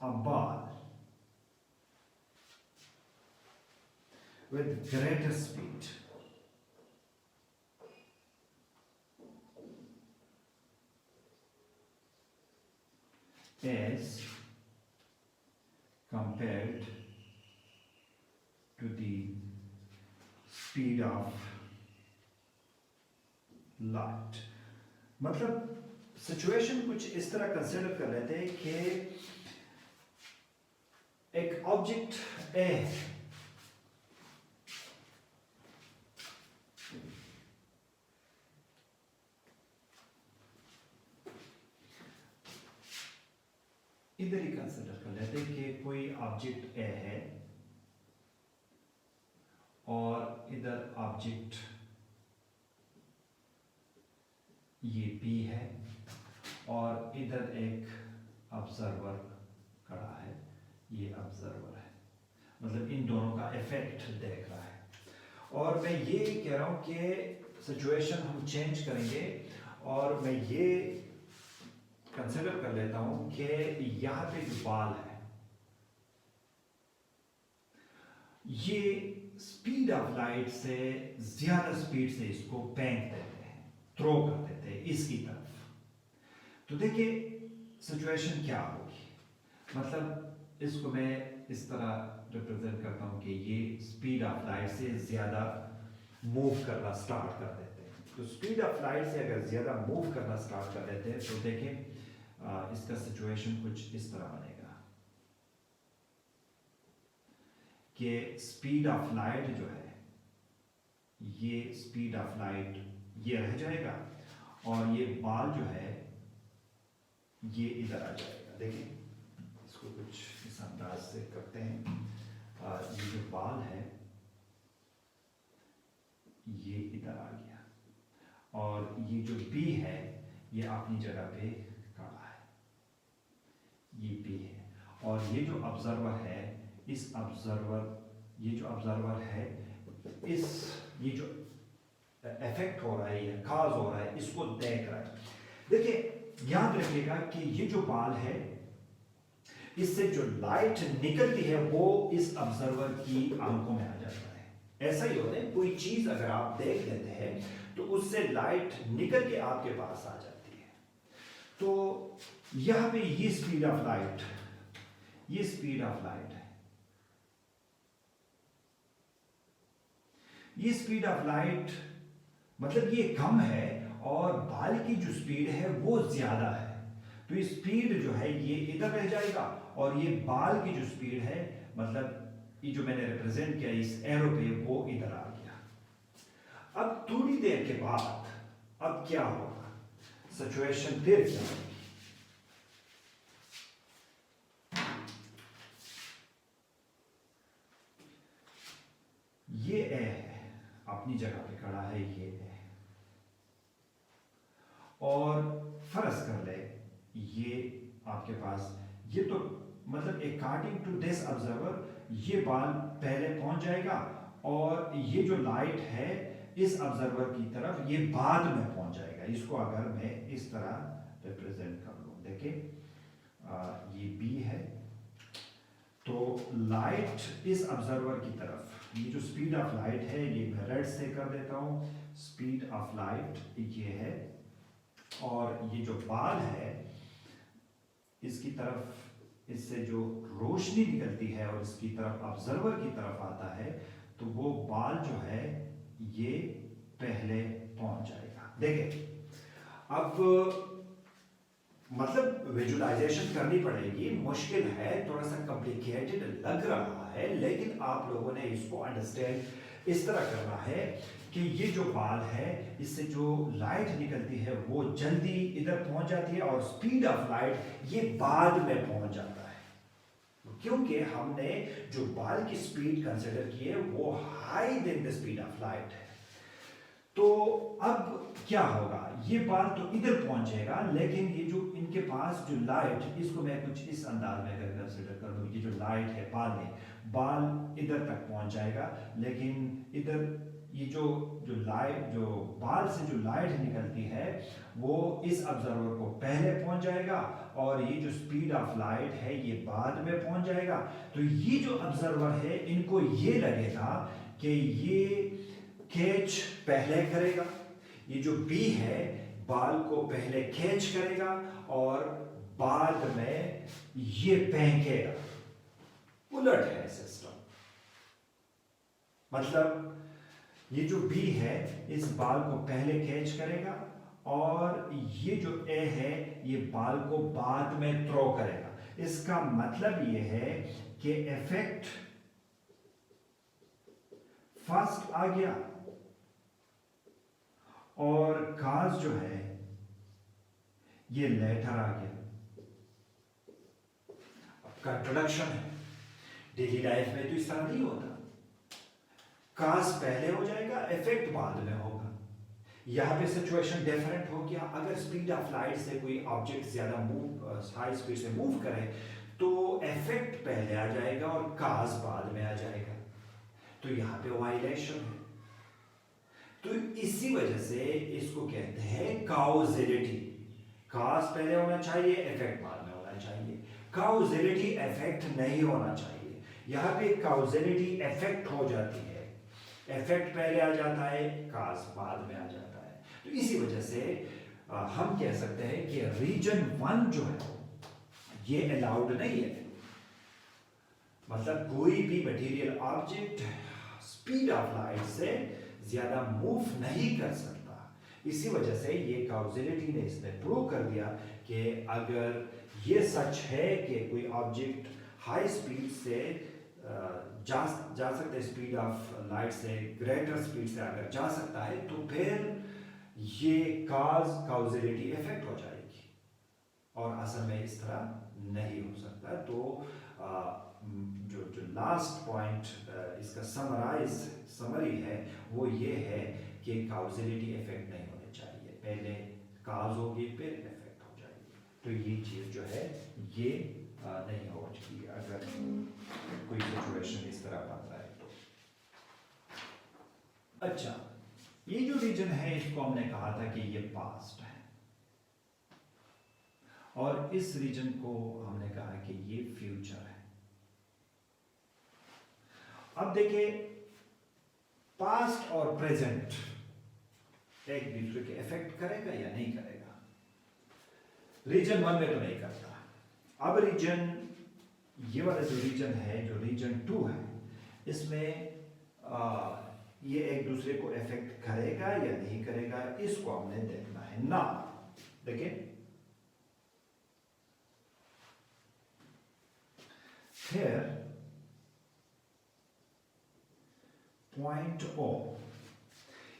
a ball with greater speed as compared to the speed of light। मतलब सिचुएशन कुछ इस तरह कंसिडर कर लेते हैं कि एक ऑब्जेक्ट ए है, इधर ही कंसिडर कर लेते हैं कि कोई ऑब्जेक्ट ए है और इधर ऑब्जेक्ट ये बी है और इधर एक ऑब्जर्वर खड़ा है, ये ऑब्जर्वर है, मतलब इन दोनों का इफेक्ट देख रहा है। और मैं ये कह रहा हूं कि सिचुएशन हम चेंज करेंगे और मैं ये कंसिडर कर लेता हूं कि यहां पे जो बॉल है ये स्पीड ऑफ लाइट से ज्यादा स्पीड से इसको फेंक देते हैं, थ्रो कर देते हैं इसकी तरफ। तो देखिए सिचुएशन क्या होगी, मतलब इसको मैं इस तरह रिप्रेजेंट करता हूं कि ये स्पीड ऑफ लाइट से ज्यादा मूव करना स्टार्ट कर देते हैं। तो स्पीड ऑफ लाइट से अगर ज्यादा मूव करना स्टार्ट कर देते हैं तो देखिए इसका सिचुएशन कुछ इस तरह बनेगा कि स्पीड ऑफ लाइट जो है, ये स्पीड ऑफ लाइट ये रह जाएगा और ये बॉल जो है ये इधर आ जाएगा। देखिए इसको कुछ इस अंदाज से करते हैं। ये जो बॉल है ये इधर आ गया और ये जो बी है ये अपनी जगह पे खड़ा है, ये बी है। और ये जो ऑब्जर्वर है, इस ऑब्जर्वर, ये जो ऑब्जर्वर है, इस ये जो इफेक्ट हो रहा है या कॉज हो रहा है इसको देख रहा है। देखिए याद रखिएगा कि ये जो बॉल है इससे जो लाइट निकलती है वो इस ऑब्जर्वर की आंखों में आ जाता है। ऐसा ही होता है, कोई चीज अगर आप देख लेते हैं तो उससे लाइट निकल के आपके पास आ जाती है। तो यहां पे ये स्पीड ऑफ लाइट, ये स्पीड ऑफ लाइट है, ये स्पीड ऑफ लाइट मतलब ये कम है और बाल की जो स्पीड है वो ज्यादा है, तो ये स्पीड जो है ये इधर रह जाएगा और ये बाल की जो स्पीड है, मतलब ये जो मैंने रिप्रेजेंट किया इस एरो पे, वो इधर आ गया। अब थोड़ी देर के बाद अब क्या होगा, सिचुएशन फिर क्या होगी, ये ए है अपनी जगह पे खड़ा है, ये ए, और फर्ज कर ले ये आपके पास, ये तो मतलब अकॉर्डिंग टू दिस ऑब्जर्वर ये बाल पहले पहुंच जाएगा और ये जो लाइट है इस ऑब्जर्वर की तरफ ये बाद में पहुंच जाएगा। इसको अगर मैं इस तरह रिप्रेजेंट कर लूं, देखिए ये बी है, तो लाइट इस ऑब्जर्वर की तरफ, ये जो स्पीड ऑफ लाइट है ये मैं रेड से कर देता हूं, स्पीड ऑफ लाइट ये है, और ये जो बाल है इसकी तरफ, इससे जो रोशनी निकलती है और इसकी तरफ ऑब्जर्वर की तरफ आता है, तो वो बाल जो है ये पहले पहुंच जाएगा। देखिए अब मतलब विजुअलाइजेशन करनी पड़ेगी, मुश्किल है, थोड़ा सा कॉम्प्लिकेटेड लग रहा है, लेकिन आप लोगों ने इसको अंडरस्टैंड इस तरह करना है कि ये जो बाल है इससे जो लाइट निकलती है वो जल्दी इधर पहुंच जाती है और स्पीड ऑफ लाइट ये बाद में पहुंच जाता है, क्योंकि हमने जो बाल की स्पीड कंसिडर की है वो high then the speed of light है। तो अब क्या होगा, ये बाल तो इधर पहुंचेगा, लेकिन ये जो इनके पास जो लाइट, इसको मैं कुछ इस अंदाज में अगर कंसिडर कर दूं, ये जो लाइट है बाल इधर तक पहुंच जाएगा, लेकिन इधर ये जो लाइट, जो बाल से जो लाइट निकलती है वो इस ऑब्जर्वर को पहले पहुंच जाएगा और ये जो स्पीड ऑफ लाइट है ये बाद में पहुंच जाएगा। तो ये जो ऑब्जर्वर है इनको ये लगेगा कि ये कैच पहले करेगा, ये जो बी है बाल को पहले कैच करेगा और बाद में ये फेंकेगा। उलट है सिस्टम, मतलब ये जो बी है इस बाल को पहले कैच करेगा और ये जो ए है ये बाल को बाद में थ्रो करेगा। इसका मतलब ये है कि इफेक्ट फर्स्ट आ गया और काज जो है ये लेटर आ गया। अब कंट्रोडक्शन है, डेली लाइफ में तो इस तरह नहीं होता, काज पहले हो जाएगा, इफेक्ट बाद में होगा। यहां पे सिचुएशन डिफरेंट हो गया, अगर स्पीड ऑफ लाइट से कोई ऑब्जेक्ट ज्यादा मूव, हाई स्पीड से मूव करे तो इफेक्ट पहले आ जाएगा और काज बाद में आ जाएगा, तो यहां पे वाइलेशन है। तो इसी वजह से इसको कहते हैं काउजिलिटी, काज पहले होना चाहिए, इफेक्ट बाद में होना चाहिए, काउजिलिटी इफेक्ट नहीं होना चाहिए। यहां पे काउजिलिटी इफेक्ट हो जाती है, इफेक्ट पहले आ जाता है, काज बाद में आ जाता है। तो इसी वजह से हम कह सकते हैं कि रीजन 1 जो है ये अलाउड नहीं है, मतलब कोई भी material object speed of light से ज्यादा मूव नहीं कर सकता। इसी वजह से ये काउजिलिटी ने इसमें प्रूव कर दिया कि अगर ये सच है कि कोई ऑब्जेक्ट हाई स्पीड से जा सकता है, स्पीड ऑफ लाइट से ग्रेटर स्पीड से अगर जा सकता है, तो फिर ये काउजिलिटी इफेक्ट हो जाएगी और असल में इस तरह नहीं हो सकता। तो जो लास्ट पॉइंट इसका समरी है वो ये है कि काउजिलिटी इफेक्ट नहीं होने चाहिए, पहले काज होगी फिर इफेक्ट हो जाएगी। तो ये चीज जो है ये नहीं होगी अगर कोई सिचुएशन इस तरह बन रहा है तो। अच्छा, ये जो रीजन है इसको हमने कहा था कि ये पास्ट है और इस रीजन को हमने कहा कि ये फ्यूचर है। अब देखिए पास्ट और प्रेजेंट एक दूसरे के इफेक्ट करेगा या नहीं करेगा, रीजन 1 में तो नहीं करता। अब रीजन, ये वाला जो रीजन है, जो रीजन 2 है, इसमें ये एक दूसरे को इफेक्ट करेगा या नहीं करेगा, इसको हमने देखना है ना। देखिए here point O,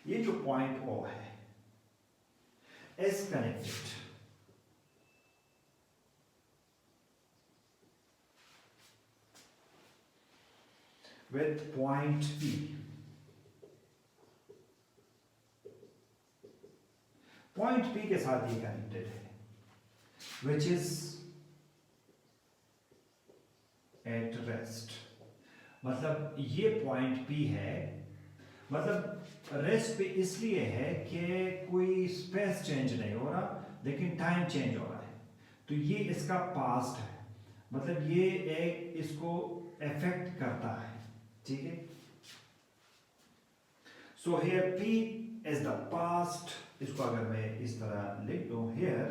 ये जो point O है is connected with point P. Point P के साथ ये कनेक्टेड है, which is at rest। मतलब ये पॉइंट P है, मतलब रेस्ट पे इसलिए है कि कोई स्पेस चेंज नहीं हो रहा लेकिन टाइम चेंज हो रहा है, तो ये इसका पास्ट है, मतलब ये एक इसको इफेक्ट करता है, ठीक है। So here P is the past, इसको अगर मैं इस तरह लिख दूं, here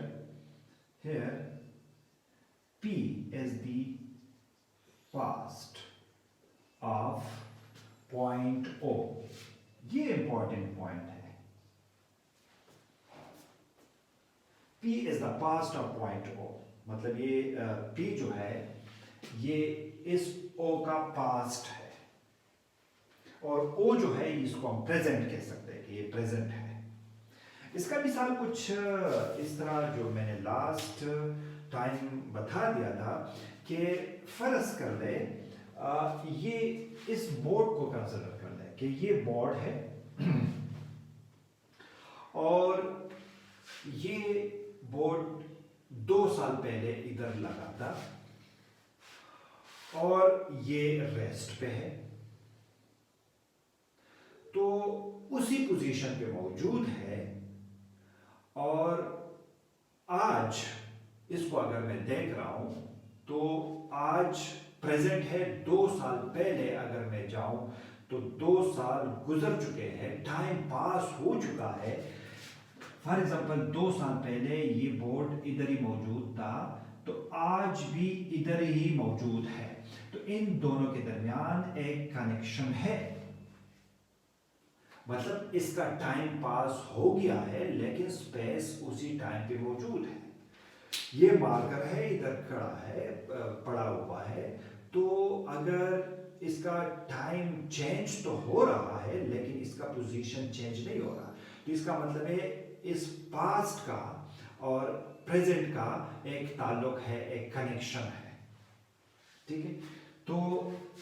P is the past of point O। ये इंपॉर्टेंट पॉइंट है, P is the past of point O, मतलब ये P जो है ये इस O का पास्ट है, और O जो है इसको हम प्रेजेंट कह सकते हैं कि ये प्रेजेंट है। इसका मिसाल कुछ इस तरह जो मैंने लास्ट टाइम बता दिया था कि फर्ज कर ले ये इस बोर्ड को कंसिडर कर ले कि ये बोर्ड है और ये बोर्ड 2 साल पहले इधर लगा था और ये रेस्ट पे है, तो उसी पोजीशन पे मौजूद है। और आज इसको अगर मैं देख रहा हूं तो आज प्रेजेंट है, 2 साल पहले अगर मैं जाऊं तो 2 साल गुजर चुके हैं, टाइम पास हो चुका है। फॉर एग्जांपल 2 साल पहले ये बोर्ड इधर ही मौजूद था, तो आज भी इधर ही मौजूद है, तो इन दोनों के दरमियान एक कनेक्शन है, मतलब इसका टाइम पास हो गया है लेकिन स्पेस उसी टाइम पे मौजूद है। ये मार्कर है, इधर खड़ा है, पड़ा हुआ है, तो अगर इसका टाइम चेंज तो हो रहा है लेकिन इसका पोजीशन चेंज नहीं हो रहा, तो इसका मतलब है इस पास्ट का और प्रेजेंट का एक ताल्लुक है, एक कनेक्शन है, ठीक है। तो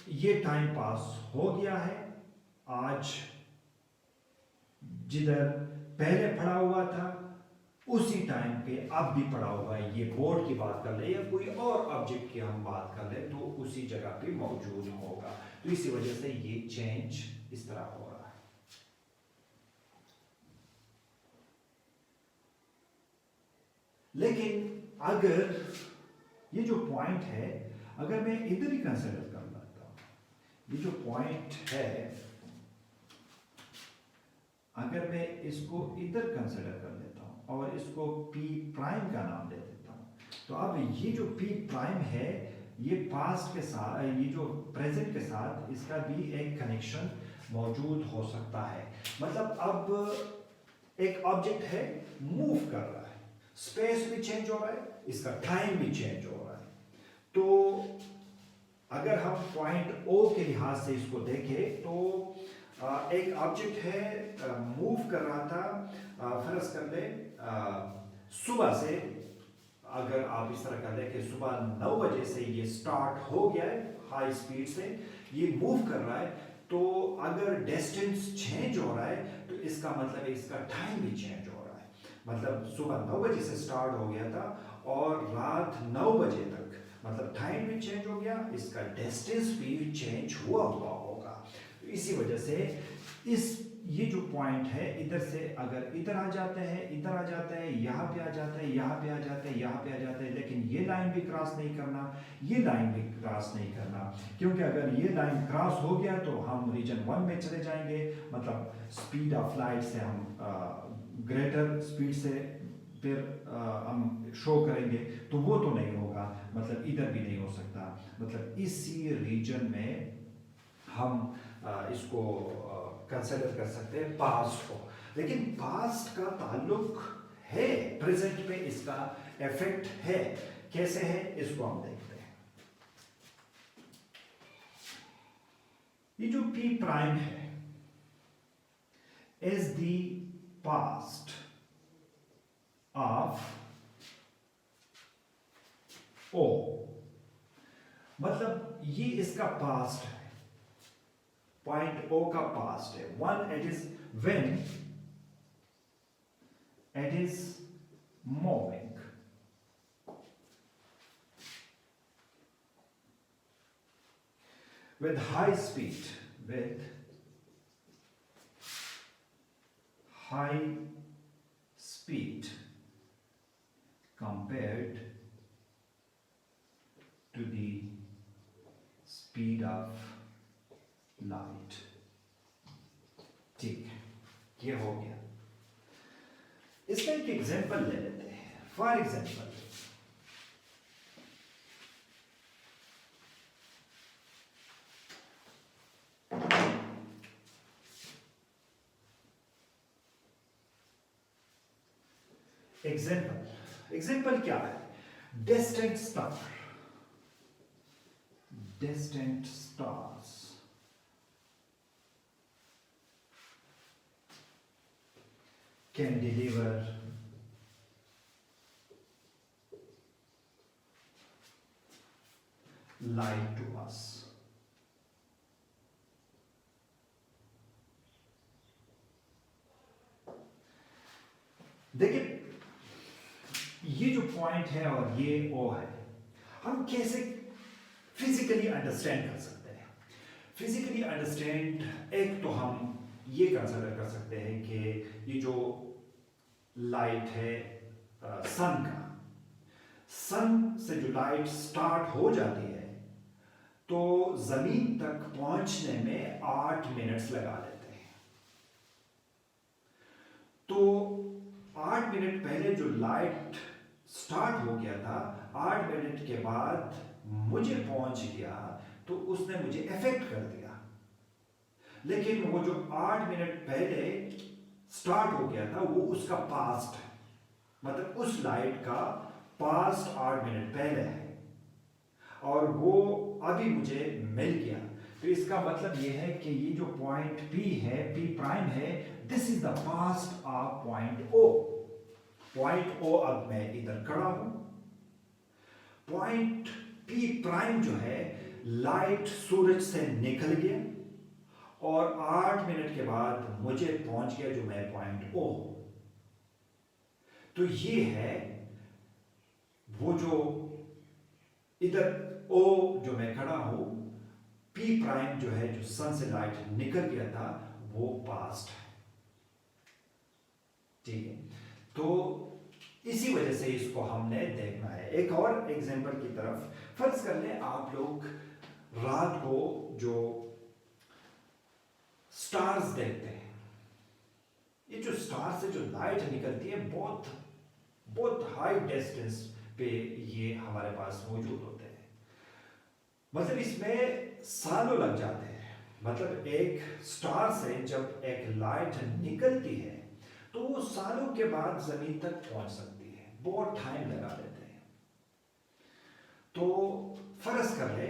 ये टाइम पास हो गया है, आज जिधर पहले पड़ा हुआ था उसी टाइम पे अब भी पड़ा हुआ है। ये बोर्ड की बात कर ले या कोई और ऑब्जेक्ट की हम बात कर ले तो उसी जगह पे मौजूद होगा, तो इसी वजह से ये चेंज इस तरह हो रहा है। लेकिन अगर ये जो पॉइंट है अगर मैं इधर ही कंसिडर कर लेता हूं, ये जो पॉइंट है अगर मैं इसको इधर कंसिडर कर लेता हूं और इसको P प्राइम का नाम दे देता हूं, तो अब ये जो P प्राइम है ये पास्ट के साथ, ये जो प्रेजेंट के साथ इसका भी एक कनेक्शन मौजूद हो सकता है। मतलब अब एक ऑब्जेक्ट है, मूव कर रहा है, स्पेस भी चेंज हो रहा है, इसका टाइम भी चेंज हो रहा है, तो अगर हम पॉइंट O के लिहाज से इसको देखें तो एक ऑब्जेक्ट है, मूव कर रहा था, फर्ज कर ले सुबह से, अगर आप इस तरह कर ले कि सुबह 9 बजे से ये स्टार्ट हो गया है, हाई स्पीड से ये मूव कर रहा है, तो अगर डिस्टेंस चेंज हो रहा है तो इसका मतलब है इसका टाइम भी चेंज हो रहा है। मतलब सुबह 9 बजे से स्टार्ट हो गया था और रात 9 बजे तक, मतलब टाइम भी चेंज हो गया, इसका डिस्टेंस भी चेंज हुआ होगा। तो इसी वजह से ये जो पॉइंट है इधर से अगर इधर आ जाता है, इधर आ जाता है, यहाँ पे आ जाता है, यहाँ पे आ जाता है, यहाँ पे आ जाता है, लेकिन ये लाइन भी क्रॉस नहीं करना, ये लाइन भी क्रॉस नहीं करना, क्योंकि अगर ये लाइन क्रॉस हो गया तो हम रीजन 1 में चले जाएंगे, मतलब स्पीड ऑफ लाइट से हम ग्रेटर स्पीड से फिर हम शो करेंगे, तो वो तो नहीं होगा, मतलब इधर भी नहीं हो सकता। मतलब इसी रीजन में हम इसको कंसिडर कर सकते हैं पास्ट को, लेकिन पास्ट का ताल्लुक है प्रेजेंट पे, इसका इफेक्ट है, कैसे है इसको हम देखते हैं। ये जो पी प्राइम है is the past of O, मतलब ये इसका पास्ट है, पॉइंट ओ का पास्ट है। One it is when it is moving, with high speed, with high speed compared to the speed of light। ठीक है, ये हो गया। इसका एक एग्जांपल ले लेते हैं। फॉर एग्जांपल एग्जांपल क्या है? Distant star, distant stars can deliver light to us। देखिए ये जो पॉइंट है और ये ओ है, हम कैसे फिजिकली अंडरस्टैंड कर सकते हैं? फिजिकली अंडरस्टैंड एक तो हम ये कंसिडर कर सकते हैं कि ये जो लाइट है सन का, सन से जो लाइट स्टार्ट हो जाती है तो जमीन तक पहुंचने में 8 मिनट्स लगा लेते हैं। तो 8 मिनट पहले जो लाइट स्टार्ट हो गया था, 8 मिनट के बाद मुझे पहुंच गया तो उसने मुझे इफेक्ट कर दिया। लेकिन वो जो 8 मिनट पहले स्टार्ट हो गया था वो उसका पास्ट है, मतलब उस लाइट का पास्ट 8 मिनट पहले है और वो अभी मुझे मिल गया। तो इसका मतलब ये है कि ये जो पॉइंट पी है, पी प्राइम है, this is the past of point O. Point O अब मैं इधर खड़ा हूं, पॉइंट पी प्राइम जो है लाइट सूरज से निकल गया और 8 मिनट के बाद मुझे पहुंच गया जो मैं पॉइंट ओ। तो ये है वो जो इधर ओ जो मैं खड़ा हूं, पी प्राइम जो है, जो सन से लाइट निकल गया था, वो पास्ट है। ठीक है, तो इसी वजह से इसको हमने देखना है। एक और एग्जांपल की तरफ, फर्ज कर ले आप लोग रात को जो स्टार्स देखते हैं, ये जो स्टार से जो लाइट निकलती है बहुत बहुत हाई डिस्टेंस पे ये हमारे पास मौजूद होते हैं, मतलब इसमें सालों लग जाते हैं। मतलब एक स्टार से जब एक लाइट निकलती है तो वो सालों के बाद जमीन तक पहुंच सकती है, बहुत टाइम लगा देते हैं। तो फर्ज कर ले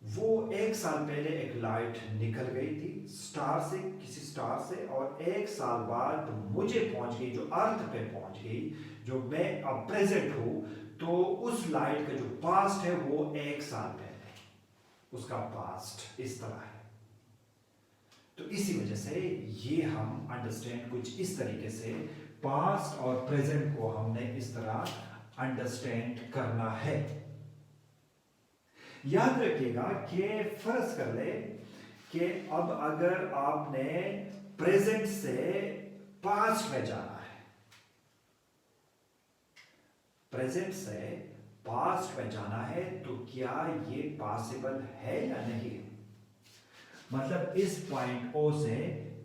वो 1 साल पहले एक लाइट निकल गई थी स्टार से, किसी स्टार से, और 1 साल बाद मुझे पहुंच गई, जो अर्थ पे पहुंच गई, जो मैं अब प्रेजेंट हूं। तो उस लाइट का जो पास्ट है वो 1 साल पहले, उसका पास्ट इस तरह है। तो इसी वजह से ये हम अंडरस्टैंड कुछ इस तरीके से, पास्ट और प्रेजेंट को हमने इस तरह अंडरस्टैंड करना है। याद रखिएगा कि फर्ज कर ले कि अब अगर आपने प्रेजेंट से पास्ट में जाना है, प्रेजेंट से पास्ट में जाना है, तो क्या ये पॉसिबल है या नहीं? मतलब इस पॉइंट ओ से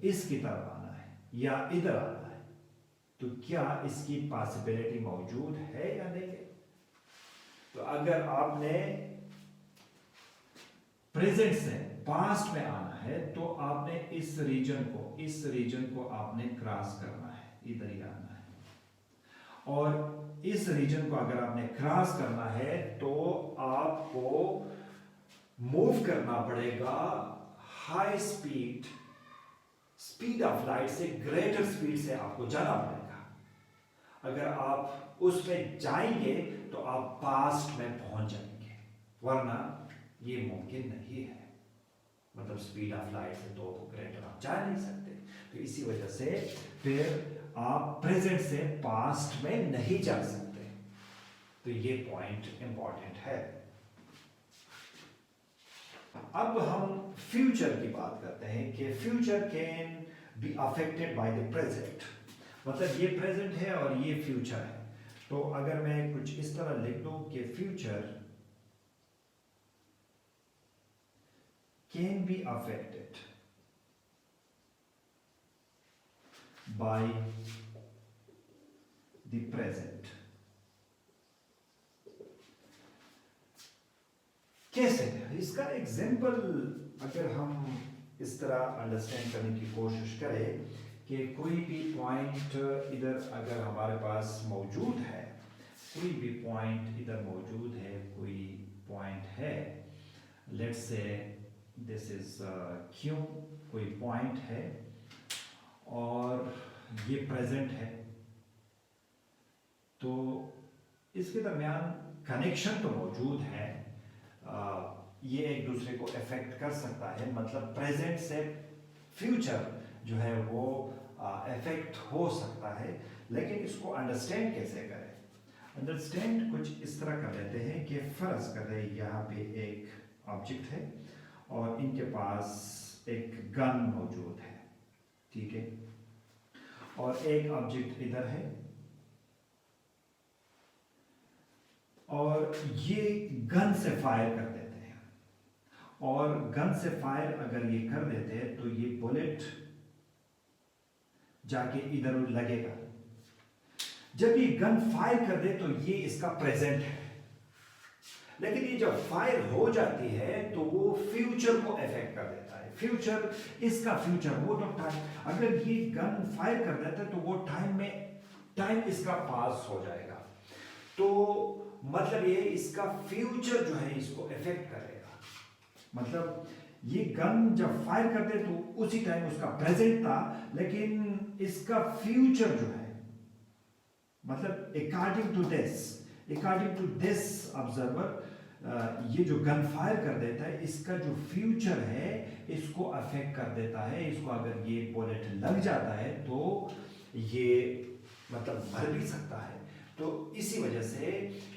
इसकी तरफ आना है या इधर आना है, तो क्या इसकी पॉसिबिलिटी मौजूद है या नहीं? तो अगर आपने प्रेजेंट से पास्ट में आना है है तो आपने इस रीजन को आपने क्रॉस करना है, इधर ही आना है। और इस रीजन को अगर आपने क्रॉस करना है तो आपको मूव करना पड़ेगा हाई स्पीड ऑफ लाइट से ग्रेटर स्पीड से आपको जाना पड़ेगा। अगर आप उसमें जाएंगे तो आप पास्ट में पहुंच जाएंगे, वरना ये मुमकिन नहीं है। मतलब स्पीड ऑफ लाइट से तो ग्रेटर आप जा नहीं सकते। तो इसी वजह से फिर आप प्रेजेंट से पास्ट में नहीं जा सकते। तो ये पॉइंट इंपॉर्टेंट है। अब हम फ्यूचर की बात करते हैं कि future can be affected by the present. मतलब ये प्रेजेंट है और ये फ्यूचर है। तो अगर मैं कुछ इस तरह लिख दूं कि future can be affected by the present. कैसे? इसका एग्जाम्पल अगर हम इस तरह अंडरस्टैंड करने की कोशिश करें कि कोई भी पॉइंट इधर अगर हमारे पास मौजूद है, कोई भी पॉइंट इधर मौजूद है, कोई पॉइंट है, let's say this is Q, कोई पॉइंट है और ये प्रेजेंट है, तो इसके दरमियान कनेक्शन तो मौजूद है। ये एक दूसरे को अफेक्ट कर सकता है। मतलब प्रेजेंट से फ्यूचर जो है वो अफेक्ट हो सकता है। लेकिन इसको अंडरस्टैंड कैसे करें? अंडरस्टैंड कुछ इस तरह कर लेते हैं कि फर्ज करें यहाँ पे एक ऑब्जेक्ट है और इनके पास एक गन मौजूद है, ठीक है, और एक ऑब्जेक्ट इधर है और ये गन से फायर कर देते हैं। और गन से फायर अगर ये कर देते हैं तो ये बुलेट जाके इधर लगेगा। जब ये गन फायर कर दे तो ये इसका प्रेजेंट है। लेकिन ये जब फायर हो जाती है तो वो फ्यूचर को अफेक्ट कर देता है। फ्यूचर, इसका फ्यूचर, वो तो टाइम, अगर ये गन फायर कर देता है तो वो टाइम इसका पास हो जाएगा। तो मतलब ये इसका फ्यूचर जो है इसको अफेक्ट करेगा। मतलब ये गन जब फायर करते तो उसी टाइम उसका प्रेजेंट था, लेकिन इसका फ्यूचर जो है, मतलब अकॉर्डिंग टू दिस ऑब्जर्वर, ये जो गन फायर कर देता है इसका जो फ्यूचर है इसको अफेक्ट कर देता है। इसको अगर ये बुलेट लग जाता है तो ये मतलब मर भी सकता है। तो इसी वजह से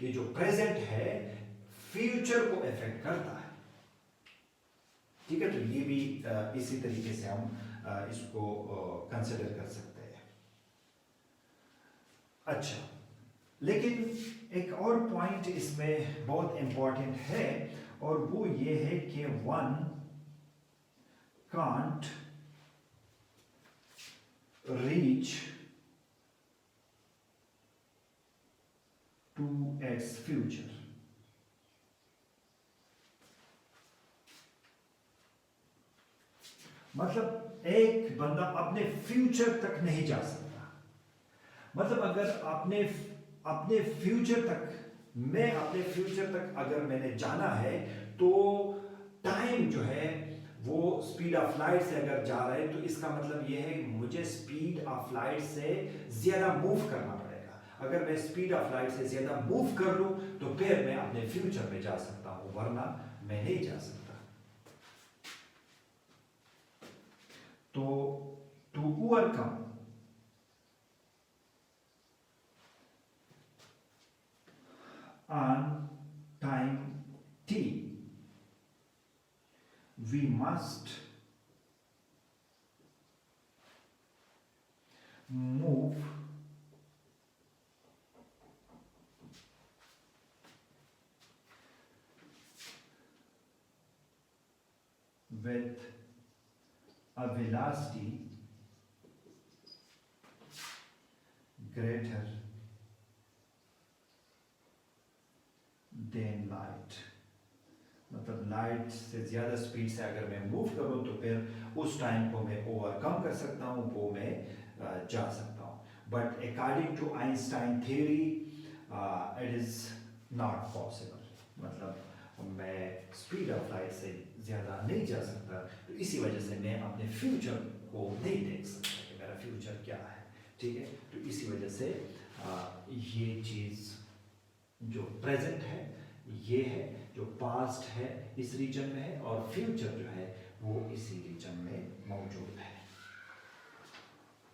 ये जो प्रेजेंट है फ्यूचर को अफेक्ट करता है, ठीक है। तो ये भी इसी तरीके से हम इसको कंसिडर कर सकते हैं। अच्छा, लेकिन एक और पॉइंट इसमें बहुत इंपॉर्टेंट है और वो ये है कि one can't reach to its future. मतलब एक बंदा अपने फ्यूचर तक नहीं जा सकता। मतलब अगर अपने फ्यूचर तक, मैं अपने फ्यूचर तक अगर मैंने जाना है तो टाइम जो है वो स्पीड ऑफ लाइट से अगर जा रहा है तो इसका मतलब ये है मुझे स्पीड ऑफ लाइट से ज्यादा मूव करना पड़ेगा। अगर मैं स्पीड ऑफ लाइट से ज्यादा मूव कर लूं तो फिर मैं अपने फ्यूचर में जा सकता हूं, वरना मैं नहीं जा सकता। तो to overcome on time t, we must move with a velocity greater than light। मतलब लाइट से ज़्यादा स्पीड से अगर मैं मूव करूँ तो फिर उस टाइम को मैं ओवरकम कर सकता हूँ, वो मैं जा सकता हूँ. But according to Einstein theory it is not possible. मतलब मैं स्पीड ऑफ लाइट से ज़्यादा नहीं जा सकता. तो इसी वजह से मैं अपने फ्यूचर को नहीं देख सकता कि मेरा फ्यूचर क्या है. ठीक है. तो इसी वजह से ये चीज़ जो प्रेजेंट है ये है, जो पास्ट है इस रीजन में है, और फ्यूचर जो है वो इसी रीजन में मौजूद है.